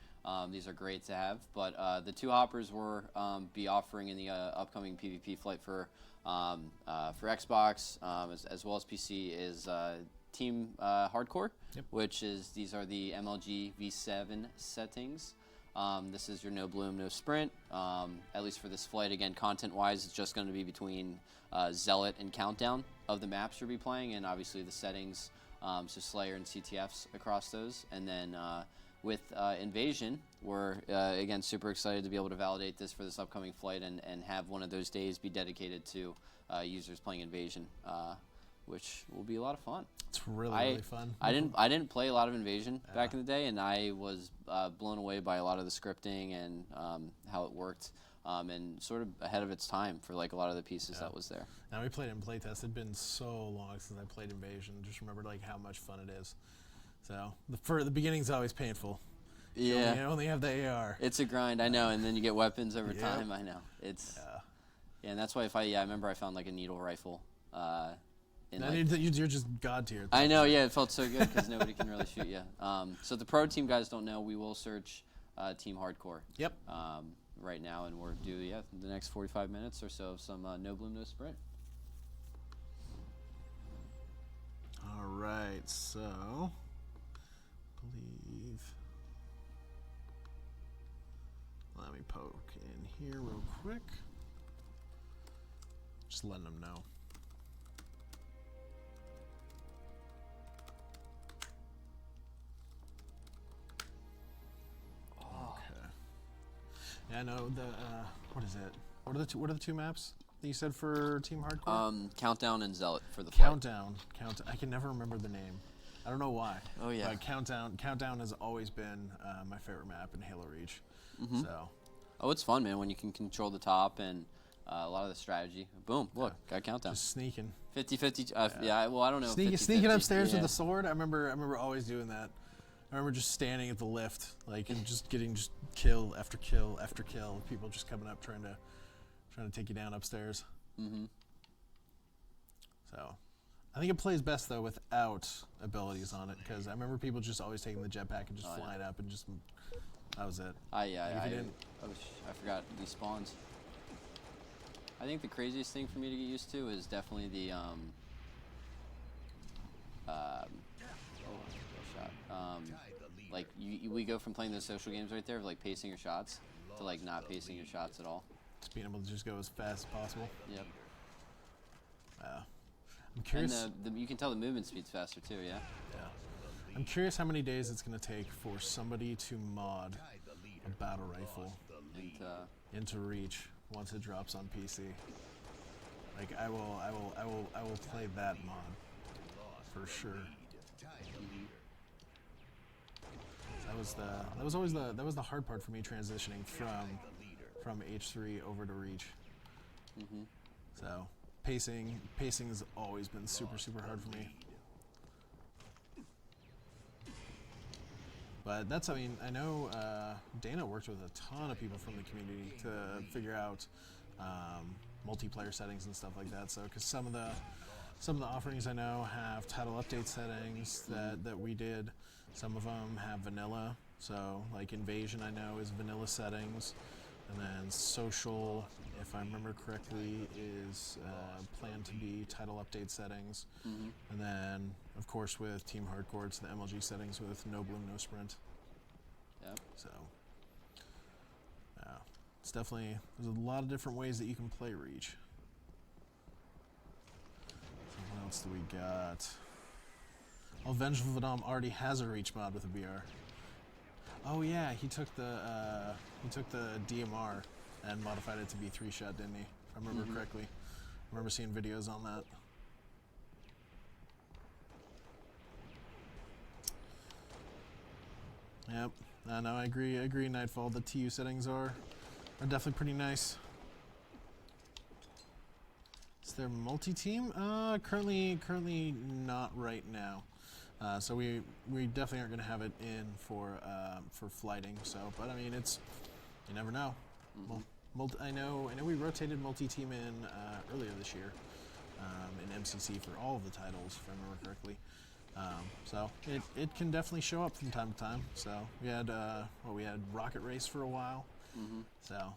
These are great to have. But the two hoppers we're be offering in the upcoming PvP flight for Xbox as well as PC is Team Hardcore, which is these are the MLG V7 settings. This is your no bloom, no sprint. At least for this flight, again, content-wise, it's just going to be between Zealot and Countdown of the maps you'll be playing, and obviously the settings, so Slayer and CTFs across those. And then with Invasion, we're, again, super excited to be able to validate this for this upcoming flight and have one of those days be dedicated to users playing Invasion, which will be a lot of fun. It's really fun. I didn't play a lot of Invasion back in the day, and I was blown away by a lot of the scripting and how it worked, and sort of ahead of its time for a lot of the pieces that was there. Now we played it in playtest. It'd been so long since I played Invasion. Just remembered how much fun it is. So the beginning's always painful. Yeah, you only have the AR. It's a grind, I know, and then you get weapons over Yep. time. I know it's yeah, and that's why I remember I found a needle rifle. You're just god tier. I know, yeah, it felt so good because nobody can really shoot you. So the pro team guys don't know. We will search Team Hardcore. Yep. Right now, and we're due the next 45 minutes or so of some no bloom, no sprint. All right, so believe. Let me poke in here real quick. Just letting them know. Yeah, I know the what is it? What are the two maps that you said for Team Hardcore? Countdown and Zealot for the flight. Countdown. I can never remember the name. I don't know why. Oh yeah. But Countdown has always been my favorite map in Halo Reach. So. Oh, it's fun, man, when you can control the top and a lot of the strategy. Boom! Look, got Countdown. Just sneaking. 50-50. Yeah. Well, I don't know. Sneaking upstairs with the sword. I remember always doing that. I remember just standing at the lift, and just getting kill after kill after kill. People just coming up trying to take you down upstairs. So, I think it plays best though without abilities on it, because I remember people just always taking the jetpack and just flying up and just that was it. I forgot these spawns. I think the craziest thing for me to get used to is definitely the Like we go from playing those social games right there of like pacing your shots to like not pacing your shots at all. Just being able to just go as fast as possible. Yep. I'm curious. And you can tell the movement speed's faster too. Yeah. Yeah. I'm curious how many days it's going to take for somebody to mod a battle rifle And into Reach once it drops on PC. Like I will play that mod for sure. That was the hard part for me transitioning from H3 over to Reach. So pacing's always been super hard for me. But that's, I mean, I know Dana worked with a ton of people from the community to figure out multiplayer settings and stuff like that. So, because some of the offerings I know have title update settings that we did. Some of them have vanilla. So, like Invasion, I know is vanilla settings, and then Social, if I remember correctly, is planned to be title update settings. And then, of course, with Team Hardcore, it's the MLG settings with no bloom, no sprint. Yep. So, it's definitely, there's a lot of different ways that you can play Reach. So what else do we got? Oh, Vengeful Vadam already has a Reach mod with a BR. Oh yeah, he took the DMR and modified it to be 3-shot, didn't he? If I remember correctly. I remember seeing videos on that. Yep. No, I agree. Nightfall. The TU settings are definitely pretty nice. Is there multi-team? Currently not right now. So we definitely aren't going to have it in for flighting. So, but I mean, it's, you never know. I know we rotated multi-team in earlier this year in MCC for all of the titles, if I remember correctly. So it can definitely show up from time to time. So we had we had Rocket Race for a while. So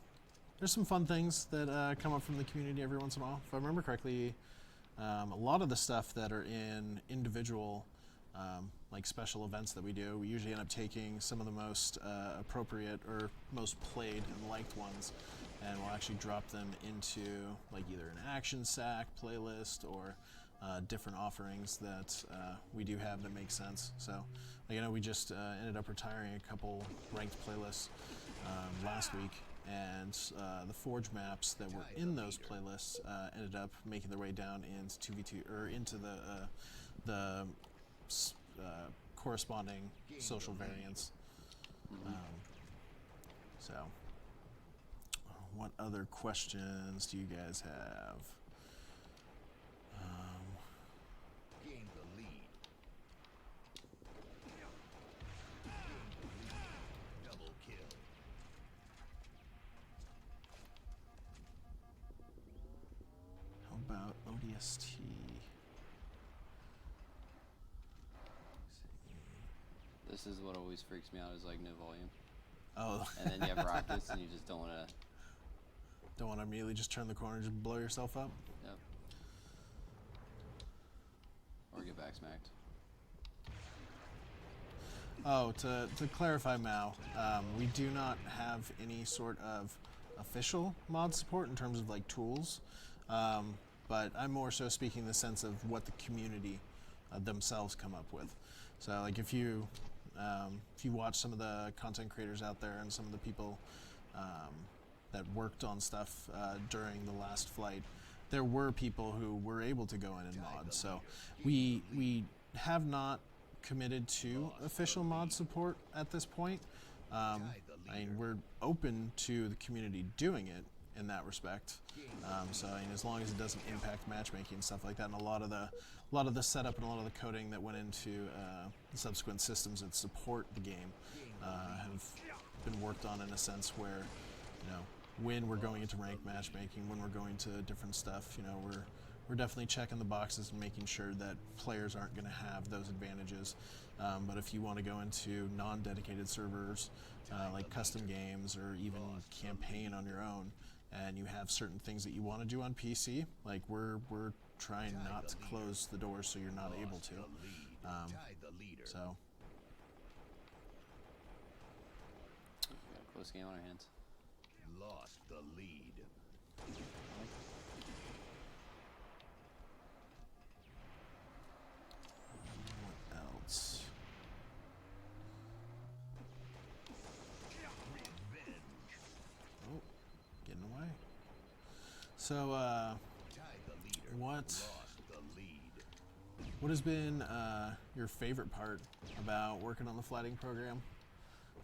there's some fun things that come up from the community every once in a while. If I remember correctly, a lot of the stuff that are in individual like special events that we do, we usually end up taking some of the most appropriate or most played and liked ones, and we'll actually drop them into like either an action sack playlist or different offerings that we do have that make sense. So, like, you know, we just ended up retiring a couple ranked playlists last week, and the Forge maps that were in those playlists ended up making their way down into 2v2 or into the corresponding social variants. So, what other questions do you guys have? Gain the lead. Double kill. How about ODST? This is what always freaks me out is like no volume. Oh. And then you have rockets and you just don't want to. Don't want to immediately just turn the corner and just blow yourself up? Yep. Or get back smacked. Oh, to clarify, Mao, we do not have any sort of official mod support in terms of like tools, but I'm more so speaking in the sense of what the community themselves come up with. So, like, if you watch some of the content creators out there and some of the people that worked on stuff during the last flight, there were people who were able to go in and mod. So we have not committed to official mod support at this point. I mean, we're open to the community doing it in that respect. So I mean, as long as it doesn't impact matchmaking and stuff like that, and a lot of the setup and a lot of the coding that went into the subsequent systems that support the game have been worked on in a sense where, you know, when we're going into ranked matchmaking, when we're going to different stuff, you know, we're definitely checking the boxes and making sure that players aren't going to have those advantages. But if you want to go into non-dedicated servers, like custom games or even campaign on your own, and you have certain things that you want to do on PC, like we're trying not to close the doors so you're not able to. So close game on our hands. Lost the lead. What else? Oh, getting away. So, Tied the leader. what Lost the lead. what has been your favorite part about working on the flighting program?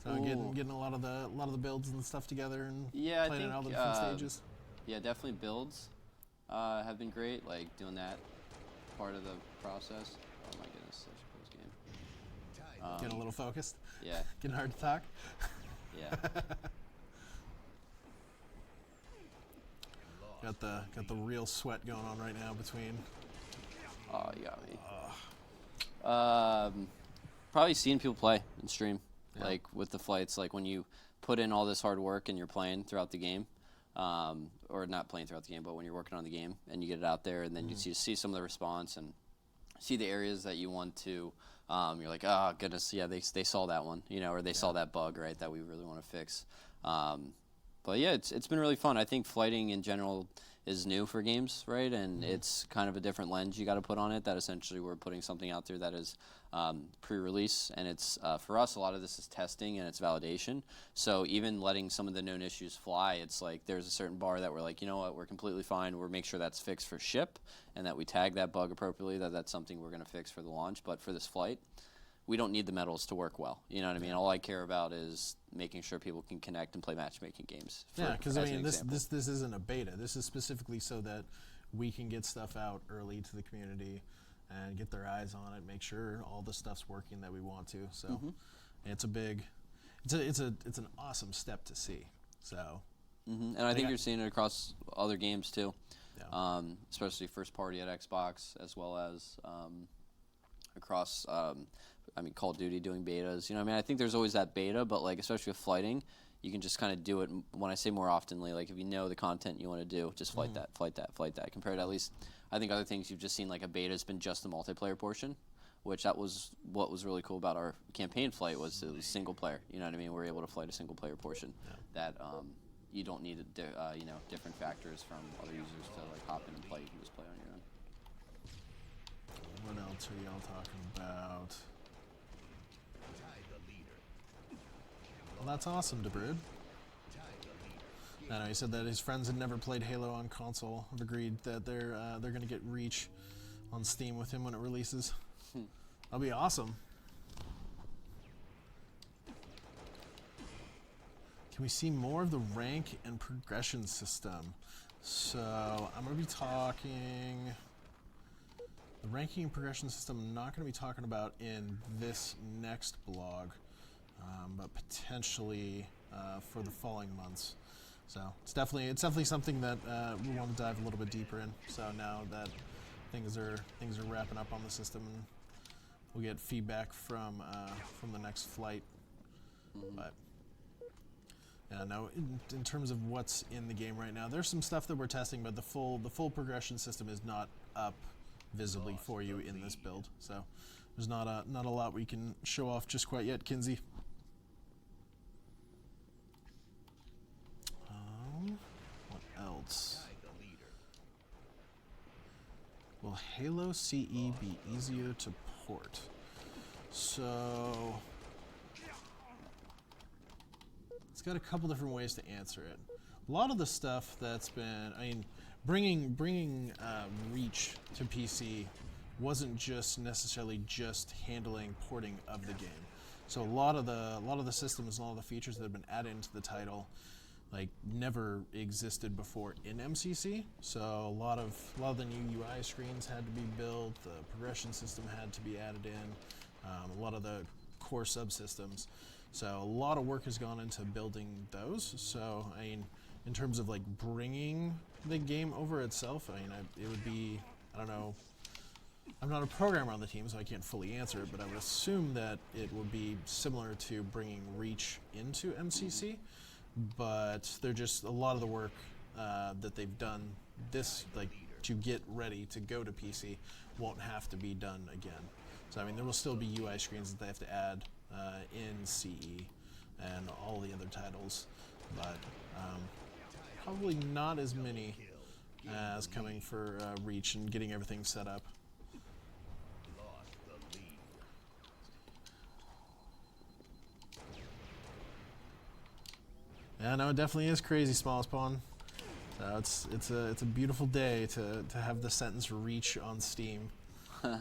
So getting a lot of the builds and stuff together and Yeah, I planning think all the different stages. yeah, definitely builds have been great. Like doing that part of the process. Oh my goodness, such a close game. Tied Getting a little focused, Yeah, getting hard to talk. yeah. Got the real sweat going on right now between. Oh, you got me. Probably seeing people play and stream, Yeah. like with the flights. Like when you put in all this hard work and you're playing throughout the game, or not playing throughout the game, but when you're working on the game and you get it out there, and then you see some of the response and see the areas that you want to. You're like, oh goodness, yeah, they saw that one, you know, or they saw that bug, right, that we really want to fix. But yeah, it's been really fun. I think flighting in general is new for games, right? And it's kind of a different lens you got to put on it. That essentially we're putting something out there that is pre-release, and it's for us a lot of this is testing and it's validation. So even letting some of the known issues fly, it's like there's a certain bar that we're like, you know what, we're completely fine. We'll make sure that's fixed for ship, and that we tag that bug appropriately. That's something we're going to fix for the launch. But for this flight, we don't need the medals to work well. You know what I mean? All I care about is making sure people can connect and play matchmaking games. Yeah, because I as an mean, this example. isn't a beta. This is specifically so that we can get stuff out early to the community and get their eyes on it, make sure all the stuff's working that we want to. So it's a big, it's an awesome step to see. So And I think you're seeing it across other games too, yeah. especially first party at Xbox, as well as across. I mean, Call of Duty doing betas. You know, what I mean, I think there's always that beta, but like especially with flighting, you can just kind of do it. When I say more oftenly, like if you know the content you want to do, just flight that, flight that, flight that. Compared to at least, I think other things you've just seen like a beta has been just the multiplayer portion, which that was what was really cool about our campaign flight was it was single player. You know what I mean? We're able to flight a single player portion that you don't need you know, different factors from other users to like hop in and play. You can just play on your own. What else are y'all talking about? Tied the leader. Well, that's awesome, DeBrood. Tied the leader. I know he said that his friends had never played Halo on console. Have agreed that they're going to get Reach on Steam with him when it releases. That'll be awesome. Can we see more of the rank and progression system? So I'm going to be talking the ranking and progression system. I'm not going to be talking about in this next blog, but potentially for the following months. So it's definitely something that we want to dive a little bit deeper in. So now that things are wrapping up on the system, and we'll get feedback from the next flight. But yeah, no, in terms of what's in the game right now, there's some stuff that we're testing, but the full progression system is not up visibly for you in this build. So there's not a lot we can show off just quite yet, Kinsey. What else? Tied the leader. Will Halo CE be easier to port? So it's got a couple different ways to answer it. A lot of the stuff that's been, I mean, bringing Reach to PC wasn't just necessarily just handling porting of the game. So a lot of the systems and all the features that have been added into the title, like, never existed before in MCC. So a lot of the new UI screens had to be built. The progression system had to be added in. A lot of the core subsystems. So a lot of work has gone into building those. So I mean, in terms of like bringing the game over itself, I mean, it would be, I don't know. I'm not a programmer on the team, so I can't fully answer it, but I would assume that it would be similar to bringing Reach into MCC. But they're just a lot of the work that they've done this, like, to get ready to go to PC won't have to be done again. So I mean, there will still be UI screens that they have to add in CE, and all the other titles, but probably not as many as coming for Reach and getting everything set up. Lost the lead. Yeah, no, it definitely is crazy, Small Spawn. So it's a beautiful day to have the sentence Reach on Steam. So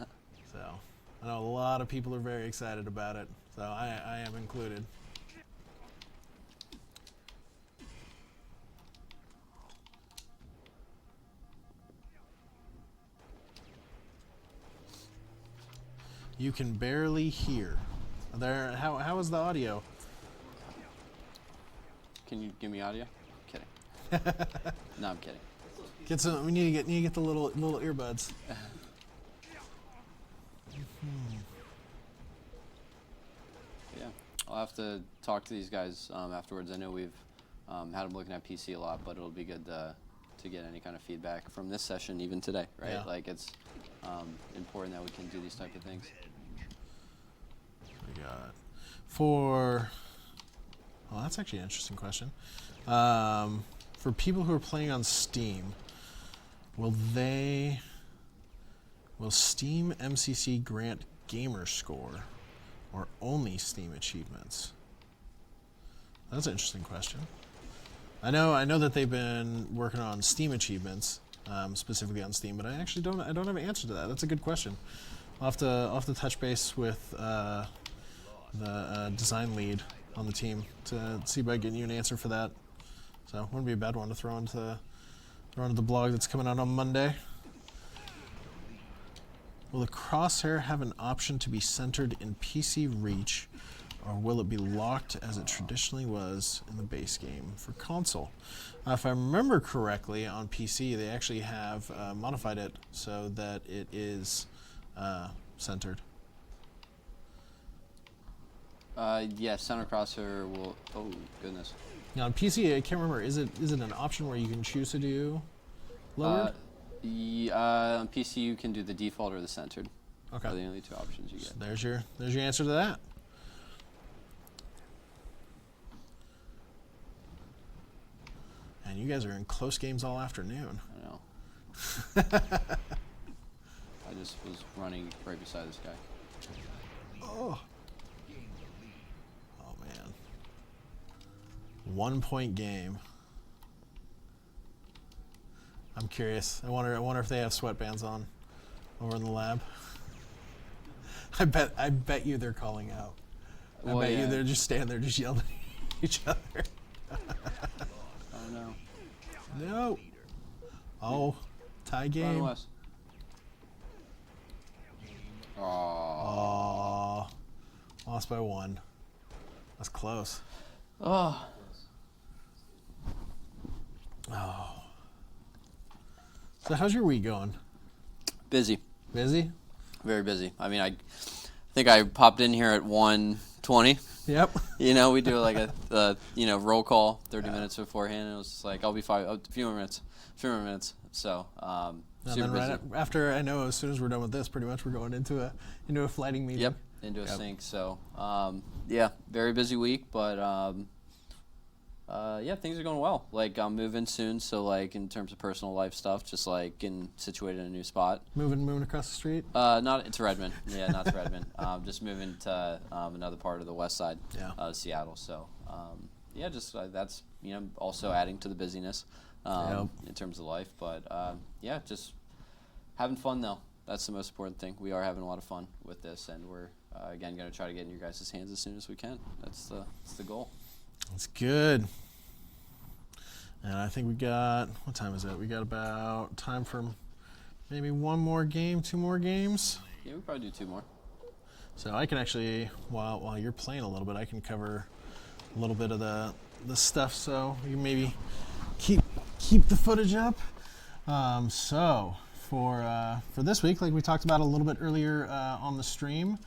I know a lot of people are very excited about it. So I am included. You can barely hear. There, how is the audio? Can you give me audio? Kidding. No, I'm kidding. Get some. We need to get the little earbuds. Yeah, I'll have to talk to these guys afterwards. I know we've had them looking at PC a lot, but it'll be good to get any kind of feedback from this session, even today, right? Yeah. Like it's important that we can do these type of things. We got for. Well, that's actually an interesting question. For people who are playing on Steam, will Steam MCC grant gamer score, or only Steam achievements? That's an interesting question. I know that they've been working on Steam achievements, specifically on Steam, but I actually don't have an answer to that. That's a good question. I'll have to touch base with the design lead on the team to see about getting you an answer for that. So wouldn't be a bad one to throw into the blog that's coming out on Monday. Will the crosshair have an option to be centered in PC Reach, or will it be locked as it traditionally was in the base game for console? If I remember correctly, on PC they actually have modified it so that it is centered. Yeah, center crosshair will. Oh goodness. Now on PC, I can't remember. Is it an option where you can choose to do lowered? On PC you can do the default or the centered. Okay. Are the only two options you get. So there's your answer to that. And you guys are in close games all afternoon. I know. I just was running right beside this guy. Oh. Oh man. 1 point game. I'm curious. I wonder if they have sweatbands on over in the lab. I bet you they're calling out. I bet you they're just standing there just yelling at each other. Oh no. No. Oh, tie game. West. Oh, lost by 1. That's close. Oh. Oh. So how's your week going? Busy. Busy? Very busy. I mean, I think I popped in here at 1:20. Yep. You know, we do like a roll call 30 minutes beforehand, and it was just like, I'll be fine. A few more minutes. So, And super then busy. right after, I know as soon as we're done with this, pretty much we're going into a flighting meeting. Yep, into a sync. So, yeah, very busy week, but yeah, things are going well. Like, I'm moving soon, so like in terms of personal life stuff, just like getting situated in a new spot. Moving across the street. Not to Redmond. Yeah, not to Redmond. Just moving to another part of the west side of Seattle. So, yeah, just that's also adding to the busyness in terms of life. But yeah, just having fun though. That's the most important thing. We are having a lot of fun with this, and we're again going to try to get in your guys' hands as soon as we can. That's the goal. That's good. And I think we got, what time is it? We got about time for maybe 1 more game, 2 more games. Yeah, we probably do 2 more. So I can actually, while you're playing a little bit, I can cover a little bit of the stuff. So you maybe keep the footage up. So for this week, like we talked about a little bit earlier on the stream,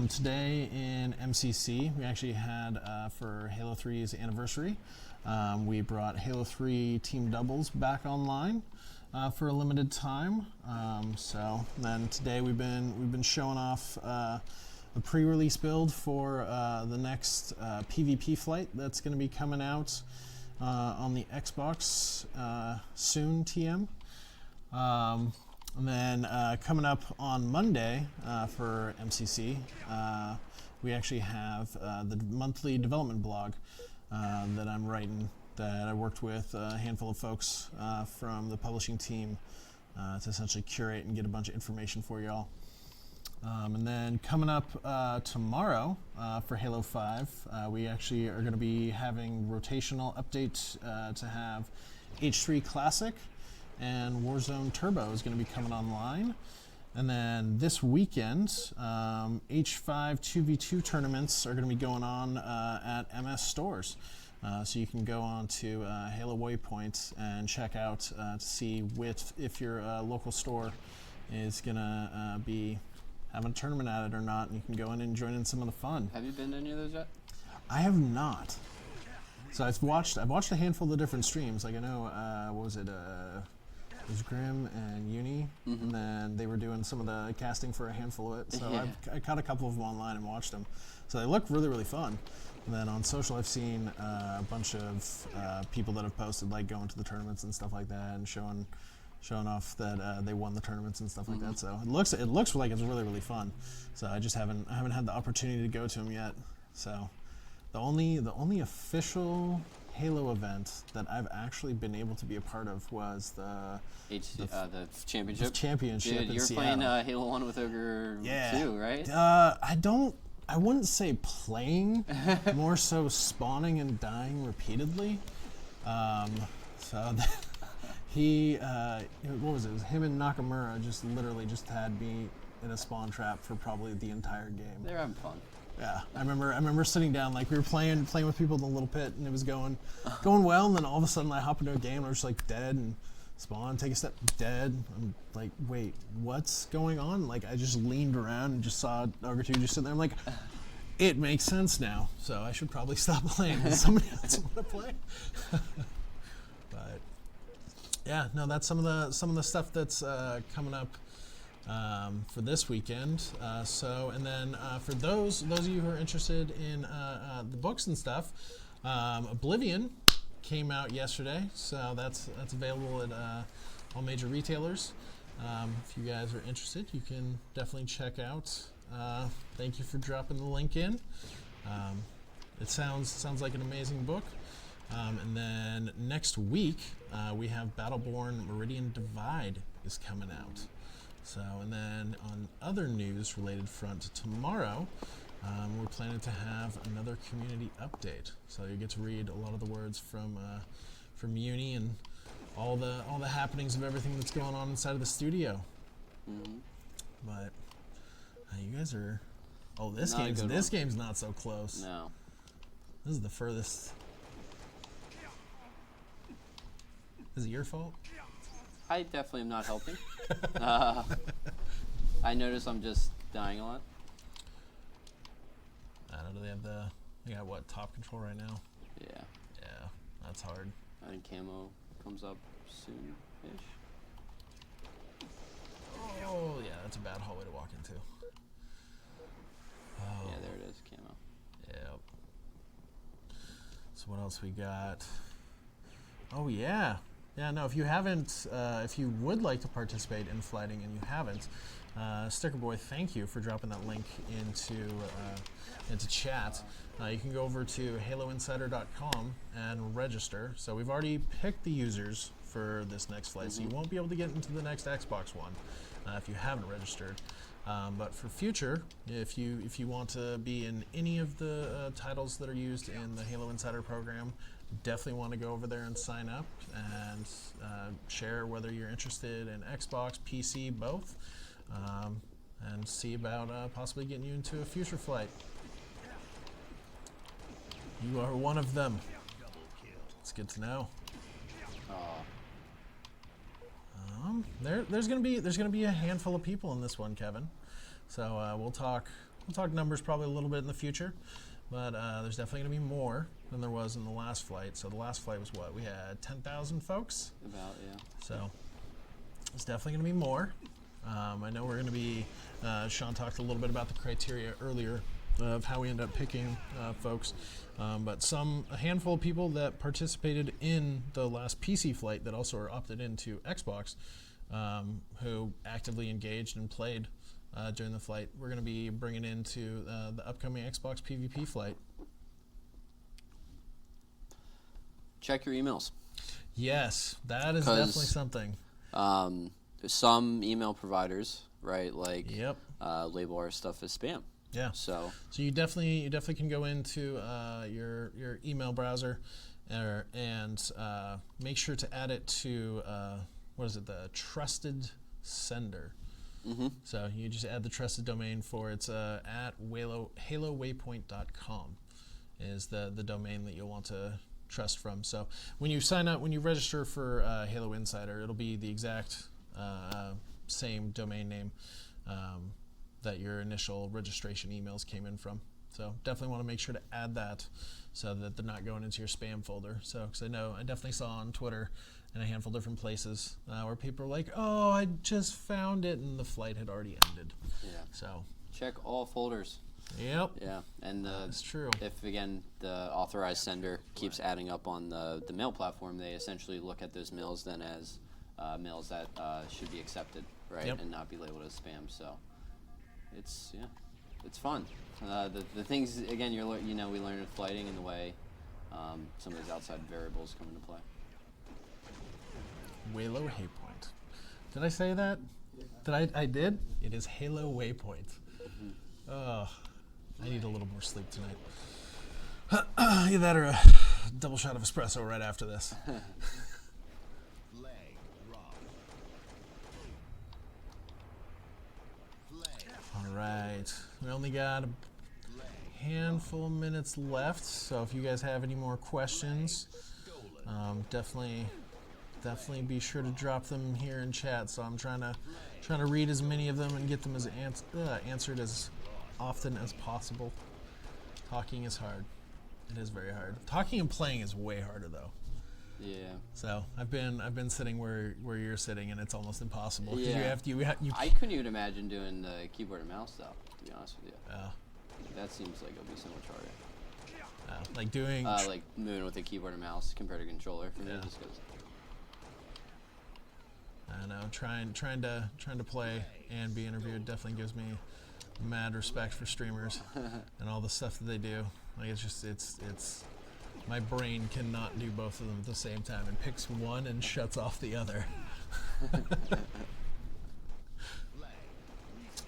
today in MCC, we actually had for Halo 3's anniversary, we brought Halo 3 team doubles back online for a limited time. So then today we've been showing off pre-release build for the next PvP flight that's going to be coming out on the Xbox soon, TM. And then coming up on Monday for MCC, we actually have the monthly development blog that I'm writing, that I worked with a handful of folks from the publishing team to essentially curate and get a bunch of information for y'all. And then coming up tomorrow for Halo 5, we actually are going to be having rotational updates to have H3 Classic and Warzone Turbo is going to be coming online. And then this weekend, H5 2v2 tournaments are going to be going on at MS stores. So you can go on to Halo Waypoint and check out to see if your local store is going to be having a tournament at it or not, and you can go in and join in some of the fun. Have you been to any of those yet? I have not. So I've watched a handful of the different streams. Like I know, what was it? It was Grim and Uni, and then they were doing some of the casting for a handful of it. So Yeah. I caught a couple of them online and watched them. So they look really, really fun. And then on social, I've seen a bunch of people that have posted like going to the tournaments and stuff like that, and showing off that they won the tournaments and stuff like that. So it looks like it's really, really fun. So I just haven't had the opportunity to go to them yet. So the only official Halo event that I've actually been able to be a part of was the championship. the championship Dude, in you're Seattle. playing Halo 1 with Ogre too, right? I wouldn't say playing, more so spawning and dying repeatedly. So he, what was it? It was him and Nakamura literally just had me in a spawn trap for probably the entire game. They're having fun. Yeah, I remember sitting down, like we were playing with people in the little pit, and it was going well, and then all of a sudden I hop into a game and I was just like dead, and spawn, take a step, dead. I'm like, wait, what's going on? Like I just leaned around and just saw Ogre 2 just sitting there. I'm like, it makes sense now, so I should probably stop playing. Does somebody else want to play? But yeah, no, that's some of the stuff that's coming up for this weekend. And then for those of you who are interested in the books and stuff, Oblivion came out yesterday, so that's available at all major retailers. If you guys are interested, you can definitely check out. Thank you for dropping the link in. It sounds like an amazing book. And then next week we have Battleborn Meridian Divide is coming out. So, and then on other news related front, tomorrow we're planning to have another community update. So you get to read a lot of the words from Uni and all the happenings of everything that's going on inside of the studio. But you guys are. Oh, this game's not so close. No. This is the furthest. Is it your fault? I definitely am not helping. I notice I'm just dying a lot. I don't know. They got what, top control right now? Yeah. Yeah, that's hard. I think camo comes up soon-ish. Oh, yeah, that's a bad hallway to walk into. Oh. Yeah, there it is, camo. Yep. So what else we got? Oh, yeah. Yeah, no, if you haven't, if you would like to participate in flighting and you haven't, Sticker Boy, thank you for dropping that link into chat. You can go over to haloinsider.com and register. So we've already picked the users for this next flight, so you won't be able to get into the next Xbox One if you haven't registered. But for future, if you want to be in any of the titles that are used in the Halo Insider program, definitely want to go over there and sign up and share whether you're interested in Xbox, PC, both, and see about possibly getting you into a future flight. You are one of them. It's good to know. There's gonna be a handful of people in this one, Kevin. So we'll talk numbers probably a little bit in the future, but there's definitely gonna be more than there was in the last flight. So the last flight was what, we had 10,000 folks. About, yeah. So it's definitely gonna be more. I know we're going to be, Sean talked a little bit about the criteria earlier of how we end up picking folks, but a handful of people that participated in the last PC flight that also are opted into Xbox, who actively engaged and played during the flight, we're going to be bringing into the upcoming Xbox PvP flight. Check your emails. Yes, that is definitely something. Some email providers, right, like Yep. Label our stuff as spam. Yeah. So you definitely can go into your email browser, and make sure to add it to the trusted sender. Mm-hmm. So you just add the trusted domain for it's at halowaypoint.com is the domain that you'll want to trust from. So when you sign up, when you register for Halo Insider, it'll be the exact same domain name that your initial registration emails came in from. So definitely want to make sure to add that so that they're not going into your spam folder. So because I definitely saw on Twitter and a handful of different places where people are like, oh, I just found it, and the flight had already ended. Yeah. So check all folders. Yep. Yeah, and That's true. If again the authorized sender keeps adding up on the mail platform, they essentially look at those mails then as mails that should be accepted, right, Yep. and not be labeled as spam. So it's fun. The things again we learn with flighting and the way some of those outside variables come into play. Halo Waypoint. Did I say that? I did? It is Halo Waypoint. Mm-hmm. Oh, I need a little more sleep tonight. Either that or a double shot of espresso right after this. Flag drop. Flag. All right. We only got a handful of minutes left, so if you guys have any more questions, definitely be sure to drop them here in chat. So I'm trying to read as many of them and get them as answered as often as possible. Talking is hard. It is very hard. Talking and playing is way harder though. Yeah. So I've been sitting where you're sitting, and it's almost impossible. 'Cause Yeah. you I couldn't even imagine doing the keyboard and mouse though, to be honest with you. That seems like it'll be so much harder. like doing Like moving with a keyboard and mouse compared to controller for me, Yeah. just because. I know trying to play and be interviewed definitely gives me mad respect for streamers and all the stuff that they do. Like it's my brain cannot do both of them at the same time. It picks one and shuts off the other.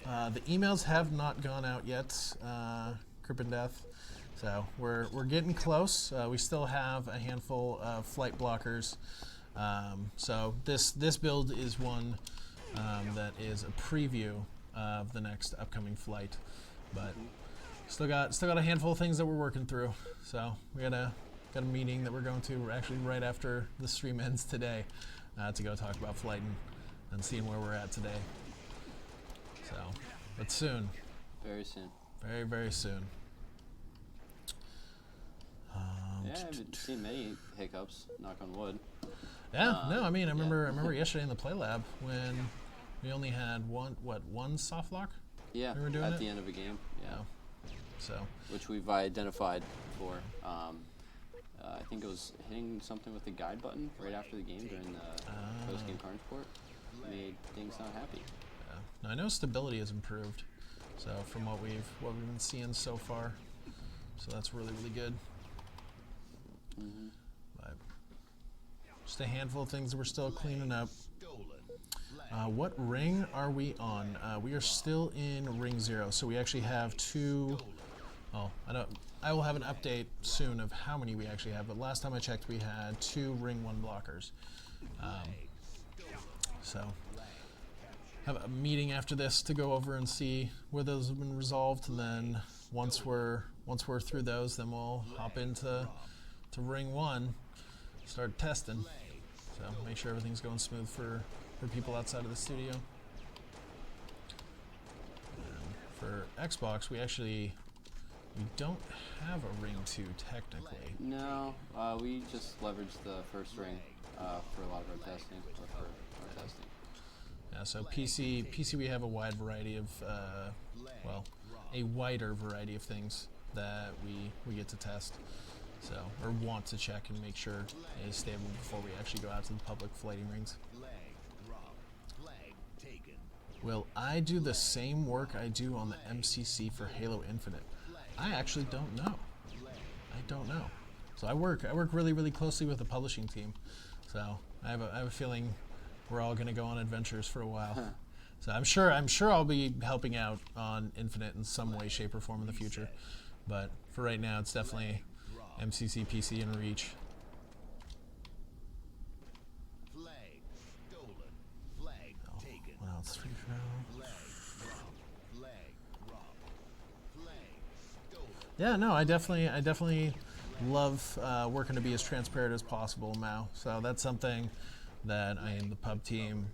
The emails have not gone out yet, Crip and Death. So we're getting close. We still have a handful of flight blockers. So this build is one that is a preview of the next upcoming flight, but still got a handful of things that we're working through. So we got a meeting that we're going to actually right after the stream ends today to go talk about flight and seeing where we're at today. So, but soon. Very soon. Very, very soon. Yeah, I haven't seen many hiccups, knock on wood. Yeah, no, I mean, I remember yesterday in the play lab when we only had one soft lock? Yeah, We were doing at it? the end of a game, yeah. So, Which we've identified for. I think it was hitting something with the guide button right after the game during the post-game carnage port. Made things not happy. yeah. Now, I know stability has improved. So from what we've been seeing so far, so that's really, really good. Mm-hmm. But just a handful of things that we're still cleaning up. Stolen. What ring are we on? We are still in ring 0, so we actually have 2. Oh, I will have an update soon of how many we actually have, but last time I checked we had 2 ring 1 blockers. So have a meeting after this to go over and see where those have been resolved, and then once we're through those, then we'll hop into ring 1, start testing. So make sure everything's going smooth for people outside of the studio. And for Xbox, we don't have a ring 2 technically. No, we just leveraged the first ring for a lot of our testing. Yeah, so PC we have a wide variety of, well, a wider variety of things that we get to test, so, or want to check and make sure it is stable before we actually go out to the public flighting rings. Flag drop. Flag taken. Will I do the same work I do on the MCC for Halo Infinite? I actually don't know. I don't know. So I work really, really closely with the publishing team. So I have a feeling we're all going to go on adventures for a while. So I'm sure I'll be helping out on Infinite in some way, shape, or form in the future. But for right now, it's definitely MCC, PC, and Reach. Flag stolen. Flag taken. What else? Flag drop. Flag drop. Flag stolen. Yeah, no, I definitely love working to be as transparent as possible, Mao. So that's something that the pub team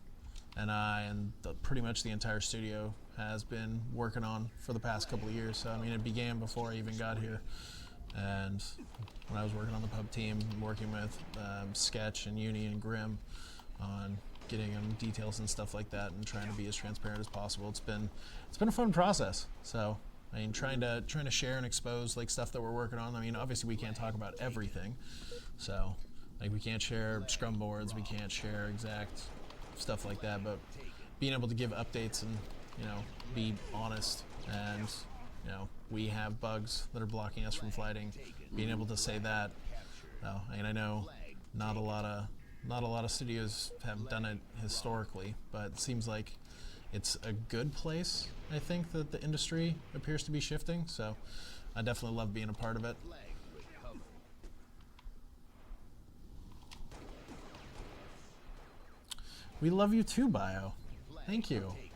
and pretty much the entire studio has been working on for the past couple of years. So I mean, it began before I even got here, and when I was working on the pub team, working with Sketch and Uni and Grim on getting them details and stuff like that, and trying to be as transparent as possible. It's been a fun process. So I mean, trying to share and expose like stuff that we're working on. I mean, obviously we can't talk about everything, so like we can't share scrum boards, we can't share exact stuff like that. But being able to give updates and be honest, and we have bugs that are blocking us from flighting. Being able to say that, I know not a lot of studios have done it historically, but it seems like it's a good place. I think that the industry appears to be shifting, so I definitely love being a part of it. Flag recovered. We love you too, Bio. Thank you. Taken.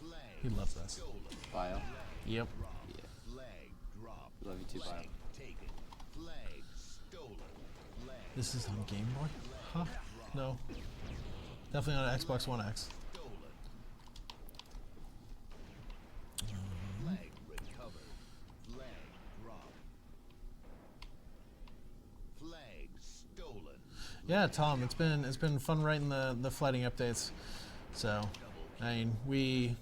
Flag He loves us. stolen. Bio. Yep. Yeah. Flag drop. Love you too, Bio. Flag taken. Flag stolen. Flag This is on Game Boy? Huh? No. Definitely on Xbox One X. stolen. Flag recovered. Flag drop. Flag stolen. Yeah, Tom, it's been fun writing the flighting updates. So, I mean, we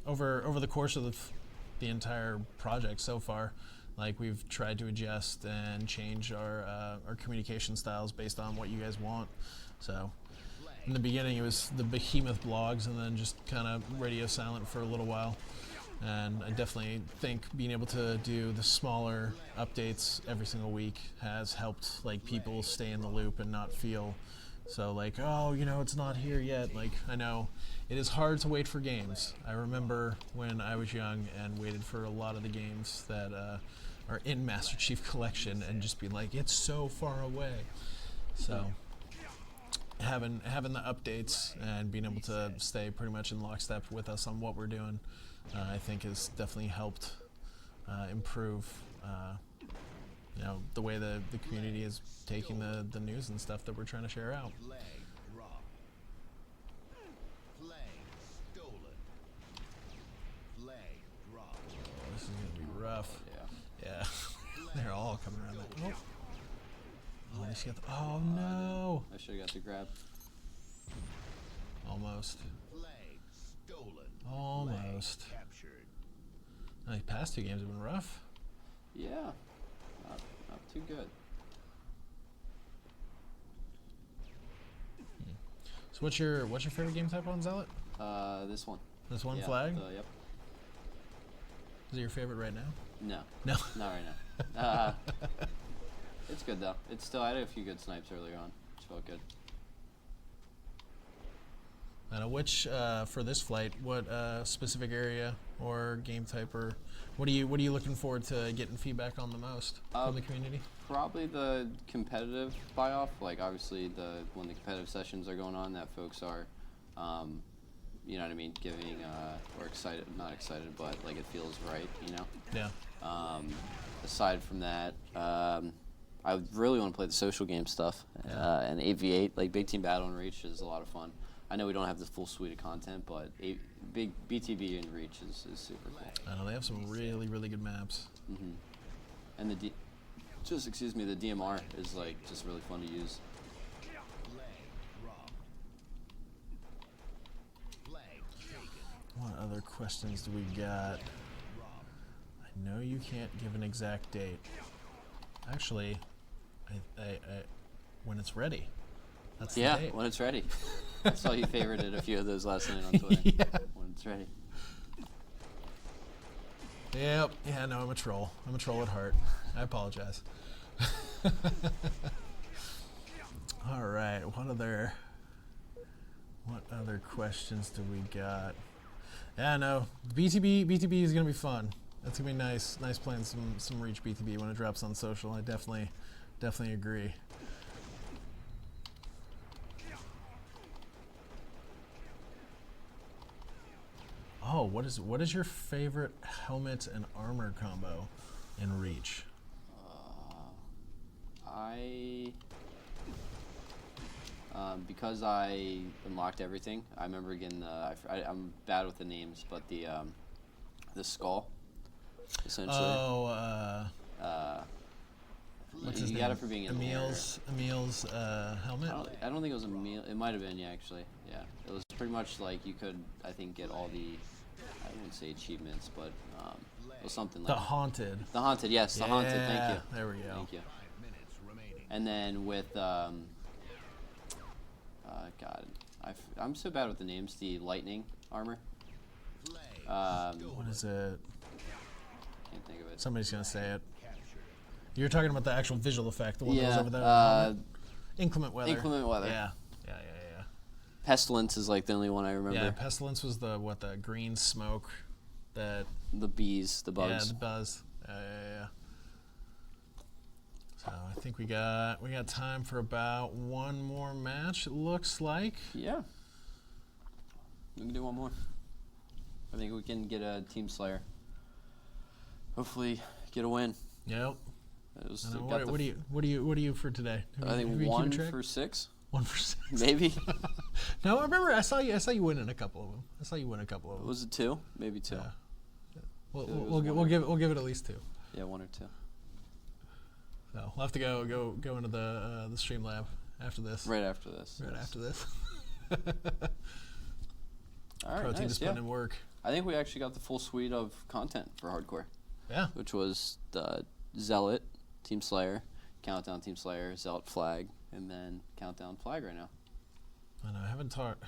over the course of the entire project so far, like we've tried to adjust and change our communication styles based on what you guys want. So, in the beginning, it was the behemoth blogs, and then just kind of radio silent for a little while. And I definitely think being able to do the smaller updates every single week has helped like people stay in the loop and not feel so like, oh, it's not here yet. Like, I know it is hard to wait for games. I remember when I was young and waited for a lot of the games that are in Master Chief Collection and just being like, it's so far away. So having the updates and being able to stay pretty much in lockstep with us on what we're doing, I think has definitely helped improve the way the community is taking the news and stuff that we're trying to share out. Flag drop. Flag stolen. Flag drop. Oh, this is gonna be rough. Yeah. Yeah. They're all coming around that. Oh, they just got oh no! I should have got the grab. Almost. Flag stolen. Almost. Flag captured. The past two games have been rough. Yeah. Not too good. So what's your favorite game type on Zealot? This one. This one, Yeah, Flag? Yep. Is it your favorite right now? No. No. Not right now. It's good though. It's still. I had a few good snipes earlier on. It felt good. And which for this flight, what specific area or game type, or what are you looking forward to getting feedback on the most from the community? Probably the competitive buy-off. Like obviously when the competitive sessions are going on, that folks are, you know what I mean, giving or excited, not excited, but like it feels right, Yeah. Aside from that, I really want to play the social game stuff, and AV8, like Big Team Battle and Reach is a lot of fun. I know we don't have the full suite of content, but big BTB and Reach is super cool. I know they have some really, really good maps. Mm-hmm. And the DMR is like just really fun to use. Flag drop. Flag questions do we got? I know you can't give an exact date. Actually, when it's ready. That's the Yeah, date. when it's ready. I saw you favorited a few of those last night on Twitter. Yeah. When it's ready. Yep. Yeah, no, I'm a troll. I'm a troll at heart. I apologize. All right. What other questions do we got? Yeah, no. BTB is gonna be fun. That's gonna be nice. Nice playing some Reach BTB when it drops on social. I definitely agree. Oh, what is your favorite helmet and armor combo in Reach? Because I unlocked everything. I remember getting I'm bad with the names, but the skull, essentially. Oh, what's his you name? got it for being in Emil's helmet. I don't think it was Emil. It might have been, yeah, actually. Yeah, it was pretty much like you could, I think, get all the, I wouldn't say achievements, but it was something like The Haunted. The Haunted, yes, the Haunted. Thank Yeah, you. there we go. Thank you. 5 minutes remaining. And then with God, I'm so bad with the names. The lightning armor. What is it? Can't think of it. Somebody's gonna say it. You're talking about the actual visual effect, the one that was Yeah. over there. Inclement weather. Inclement weather. Yeah. Pestilence is like the only one I remember. Yeah, Pestilence was the green smoke that The bees, the bugs. Yeah, the buzz. Yeah. So I think we got time for about one more match. It looks like. Yeah. We can do one more. I think we can get a Team Slayer. Hopefully, get a win. Yep. It was, I know. got the What do you for today? I think Have you one keeping track? for 6, 1 for 6. maybe. No, I remember I saw you win in a couple of them. I saw you win a couple of them. Was it 2? Maybe 2. Yeah. it was We'll give it at least 2. Yeah, 1 or 2. So we'll have to go into the stream lab after this. Right after this. Right yes. after this. All right, Protein nice, is putting yeah. in work. I think we actually got the full suite of content for hardcore, Yeah. which was the Zealot, Team Slayer, Countdown Team Slayer, Zealot Flag, and then Countdown Flag right now. I know, I haven't talked.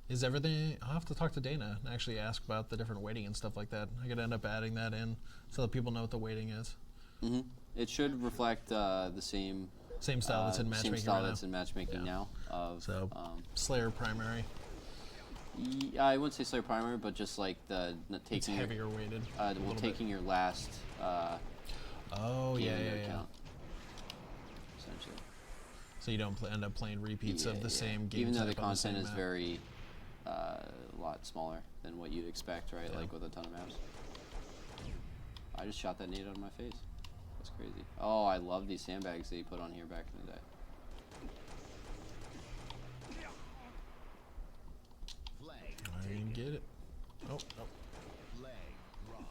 Is everything? I'll have to talk to Dana and actually ask about the different weighting and stuff like that. I could end up adding that in so that people know what the weighting is. Mm-hmm. It should reflect the same Same style that's in matchmaking same style right that's now. in matchmaking Yeah. now. Of So Slayer primary. I wouldn't say Slayer primary, but just like the It's taking heavier weighted. a little bit. taking your last Oh game yeah, into yeah, yeah. account, essentially. So you don't end up playing repeats of the same game. Even though the type on content same is map. very a lot smaller than what you'd expect, right? Yeah. Like with a ton of maps. I just shot that nade out of my face. That's crazy. Oh, I love these sandbags that you put on here back in the day. Flag I didn't get it. Oh. flag drop.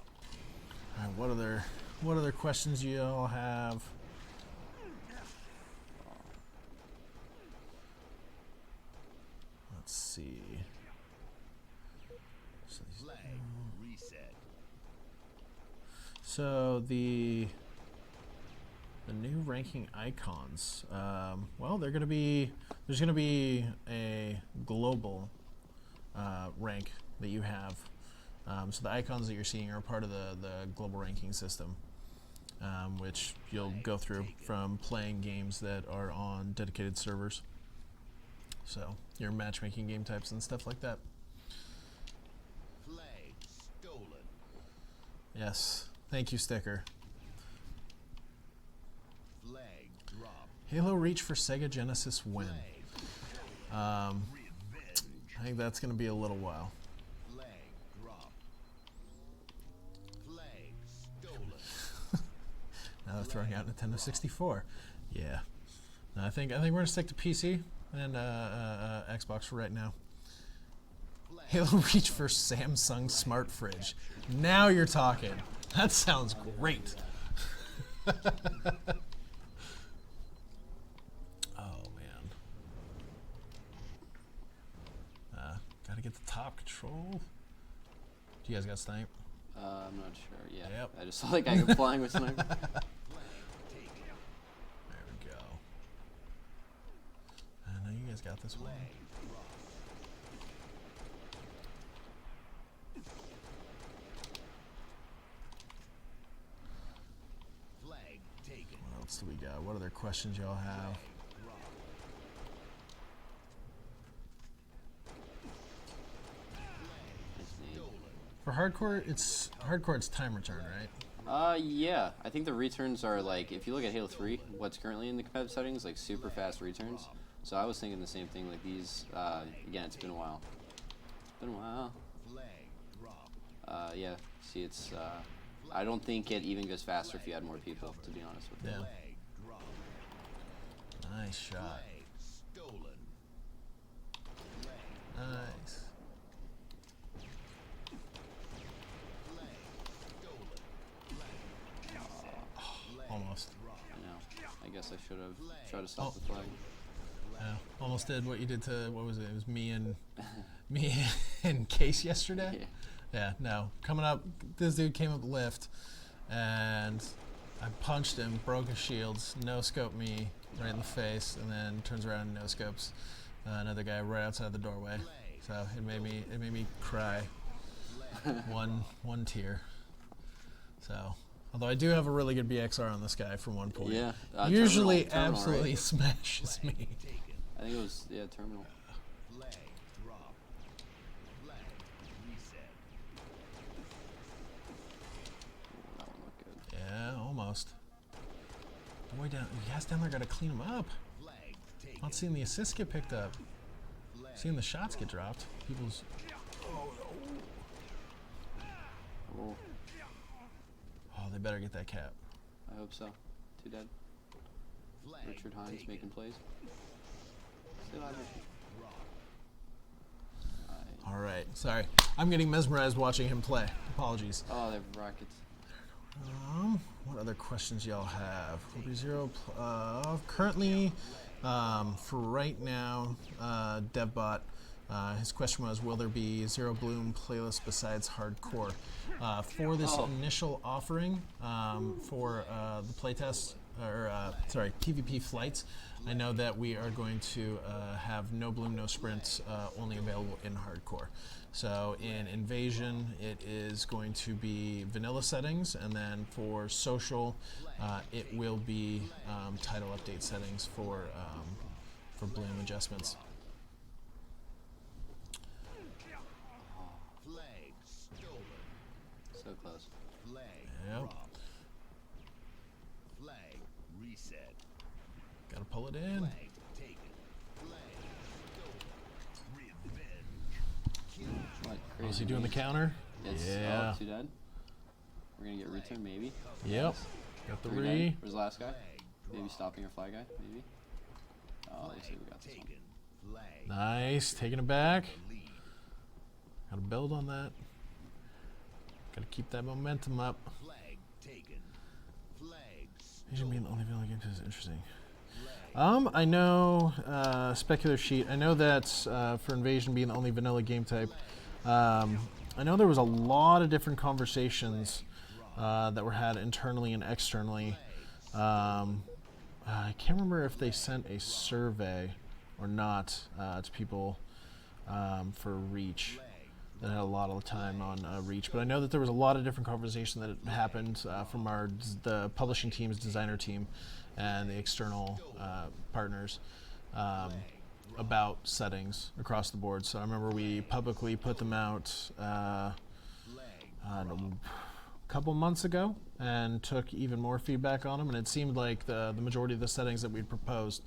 All right, what other questions you all have? Let's see. Flag reset. So the new ranking icons. Well, there's gonna be a global rank that you have. So the icons that you're seeing are part of the global ranking system, which you'll go through from playing games that are on dedicated servers. So your matchmaking game types and stuff like that. Flag stolen. Yes. Thank you, Sticker. Flag drop. Halo Reach for Sega Genesis win. Revenge. I think that's going to be a little while. Flag drop. Flag stolen. Now they're throwing out Nintendo 64. Yeah. No, I think we're going to stick to PC and Xbox for right now. Halo Reach for Samsung Smart Fridge. Now you're talking. That sounds great. Oh man. Gotta get the top control. Do you guys got snipe? I'm not sure. Yeah. Yep. I just saw that guy flying with sniper. There we go. I know you guys got this one. Flag taken. What else do we got? What other questions y'all have? For hardcore, it's time return, right? Yeah. I think the returns are like, if you look at Halo 3, what's currently in the competitive settings, like super fast returns. So I was thinking the same thing. Like these, again, it's been a while. Been a while. Flag drop. Yeah. See, it's. I don't think it even goes faster if you add more people. To be honest with you. Yeah. Flag drop. Nice shot. Flag stolen. Flag Nice. Almost. I know. I guess I should have tried to stop the flag. Yeah, almost did what you did to, what was it? It was me and Case yesterday. Yeah. Yeah, no. Coming up, this dude came up lift, and I punched him, broke his shields, no-scoped me right in the face, and then turns around and no-scopes another guy right outside the doorway. So it made me cry. one tear. So, although I do have a really good BXR on this guy from one point. Yeah. Usually terminal, absolutely right? smashes me. I think it was terminal. Flag drop. Flag reset. Ooh, that one looked good. Yeah, almost. Boy, you guys down there got to clean him up. Flag taken. Not seeing the assists get picked up. Flag Seeing the shots get dropped. People's. Oh, Oh, they better get that cap. I hope so. 2 dead. flag Richard Hines taken. making plays. Stay alive, Richard. Drop. All right. Sorry. I'm getting mesmerized watching him play. Apologies. Oh, they have rockets. What other questions y'all have? Hopefully zero. Currently, for right now, DevBot, his question was, will there be Zero Bloom playlist besides hardcore? For this initial offering, for the playtest, or PvP flights, I know that we are going to have no bloom, no sprints, only available in hardcore. So in Invasion, it is going to be vanilla settings, and then for social, it will be title update settings for bloom adjustments. Flag stolen. So close. Flag Yep. drop. Flag reset. Gotta pull it in. Flag taken. Flag stolen. Revenge. Kill. What? Oh, is Crazy. he doing the counter? Yes. Yeah. Oh, 2 dead. We're gonna get return, maybe. Yep. Got the 3 re. dead. Where's the last guy? Flag Maybe drop. stopping our fly guy, maybe. Oh, they say Flag we got this one. taken. Flag Nice. Taking it back. lead. Gotta build on that. Gotta keep that momentum up. Flag taken. Flag Asian being the stolen. only vanilla game is interesting. Flag I know, speculative sheet. I know that for Invasion being the only vanilla game type, I know there was a lot of different conversations that were had internally and externally. I can't remember if they sent a survey or not to people for Reach that had a lot of time on Reach, but I know that there was a lot of different conversation that had happened from the publishing team's designer team and the external partners about settings across the board. So I remember we publicly put them out a couple months ago and took even more feedback on them, and it seemed like the majority of the settings that we'd proposed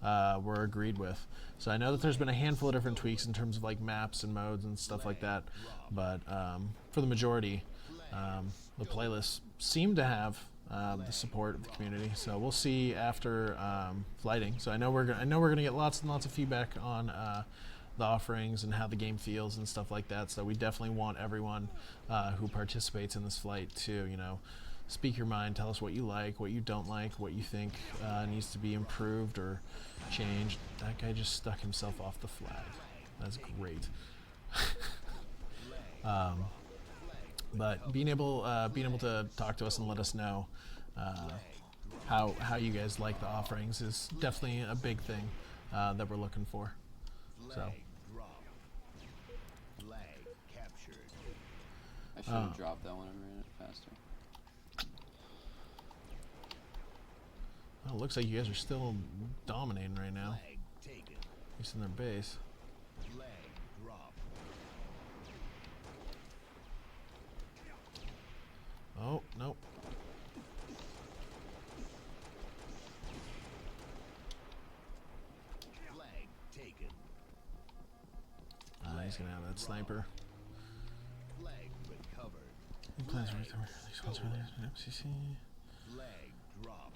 were agreed with. So I know that there's been a handful of different tweaks in terms of like maps and modes and stuff like that, but for the majority, the playlists seem to have the support of the community. So we'll see after flighting. So I know we're gonna get lots and lots of feedback on the offerings and how the game feels and stuff like that. So we definitely want everyone who participates in this flight to, speak your mind, tell us what you like, what you don't like, what you think needs to be improved or changed. That guy just stuck himself off the flag. That's great. But being able to talk to us and let us know how you guys like the offerings is definitely a big thing that we're looking for. So. Flag drop. Flag captured. I should have dropped that one and ran it faster. Well, it looks like you guys are still dominating right now. Flag taken. At least in their base. Flag drop. Oh, nope. Flag taken. He's gonna have that sniper. Flag recovered. Plans right there. These ones are there. MCC. Flag drop.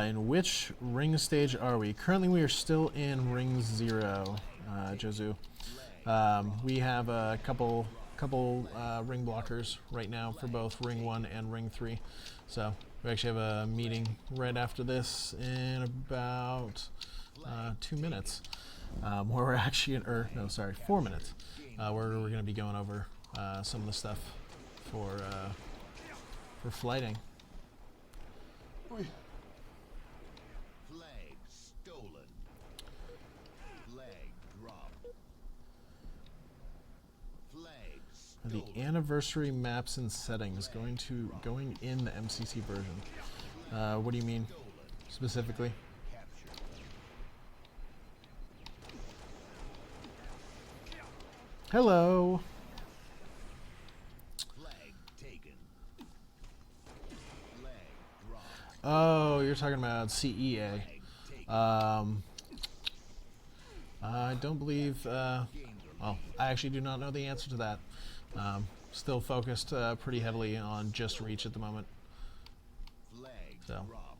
In which ring stage are we? Currently, we are still in ring 0, Jozu. We have a couple ring blockers right now for both ring 1 and ring 3. So we actually have a meeting right after this in about 2 minutes, where we're actually, 4 minutes, where we're going to be going over some of the stuff for flighting. Flag stolen. Flag drop. Flag The stolen. anniversary maps and settings going in the MCC version. What do you mean specifically? Captured. Hello. Flag taken. Flag drop. Oh, you're talking about CEA. Flag taken. I don't believe. Well, I actually do not know the answer to that. Still focused pretty heavily on just reach at the moment. Flag So. drop.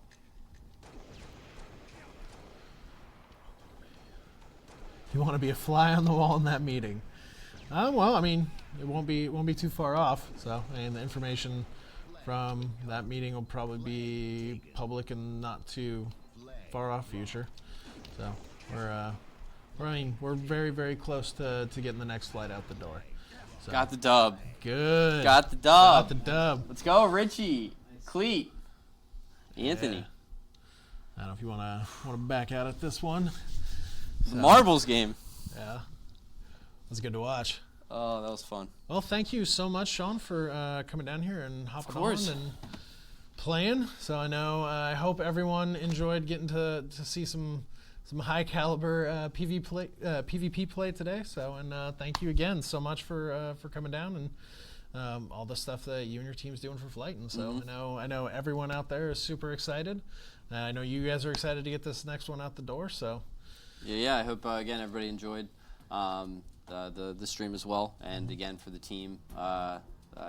You want to be a fly on the wall in that meeting? Well, I mean, it won't be too far off. So, and the information from that meeting will probably be public and not too far off future. So, we're very, very close to getting the next flight out the door. So, Got the dub. good. Got the dub. Got the dub. Let's go, Richie, Cleat, Anthony. Yeah. I don't know if you want to back out at this one. The marbles game. Yeah, it was good to watch. Oh, that was fun. Well, thank you so much, Sean, for coming down here and hopping on course. and playing. So I hope everyone enjoyed getting to see some high caliber PvP play today. So and thank you again so much for coming down and all the stuff that you and your team's doing for Flighting. So I know everyone out there is super excited. I know you guys are excited to get this next one out the door. So. Yeah. I hope again everybody enjoyed the stream as well, and again for the team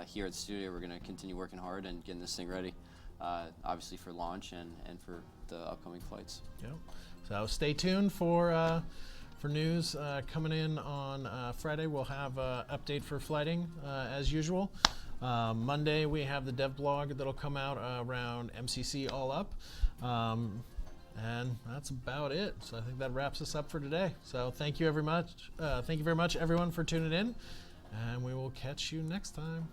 here at the studio, we're going to continue working hard and getting this thing ready, obviously for launch and for the upcoming flights. Yep. So stay tuned for news coming in on Friday. We'll have an update for Flighting as usual. Monday we have the dev blog that'll come out around MCC All Up. And that's about it. So I think that wraps us up for today. So thank you very much. Thank you very much, everyone, for tuning in. And we will catch you next time.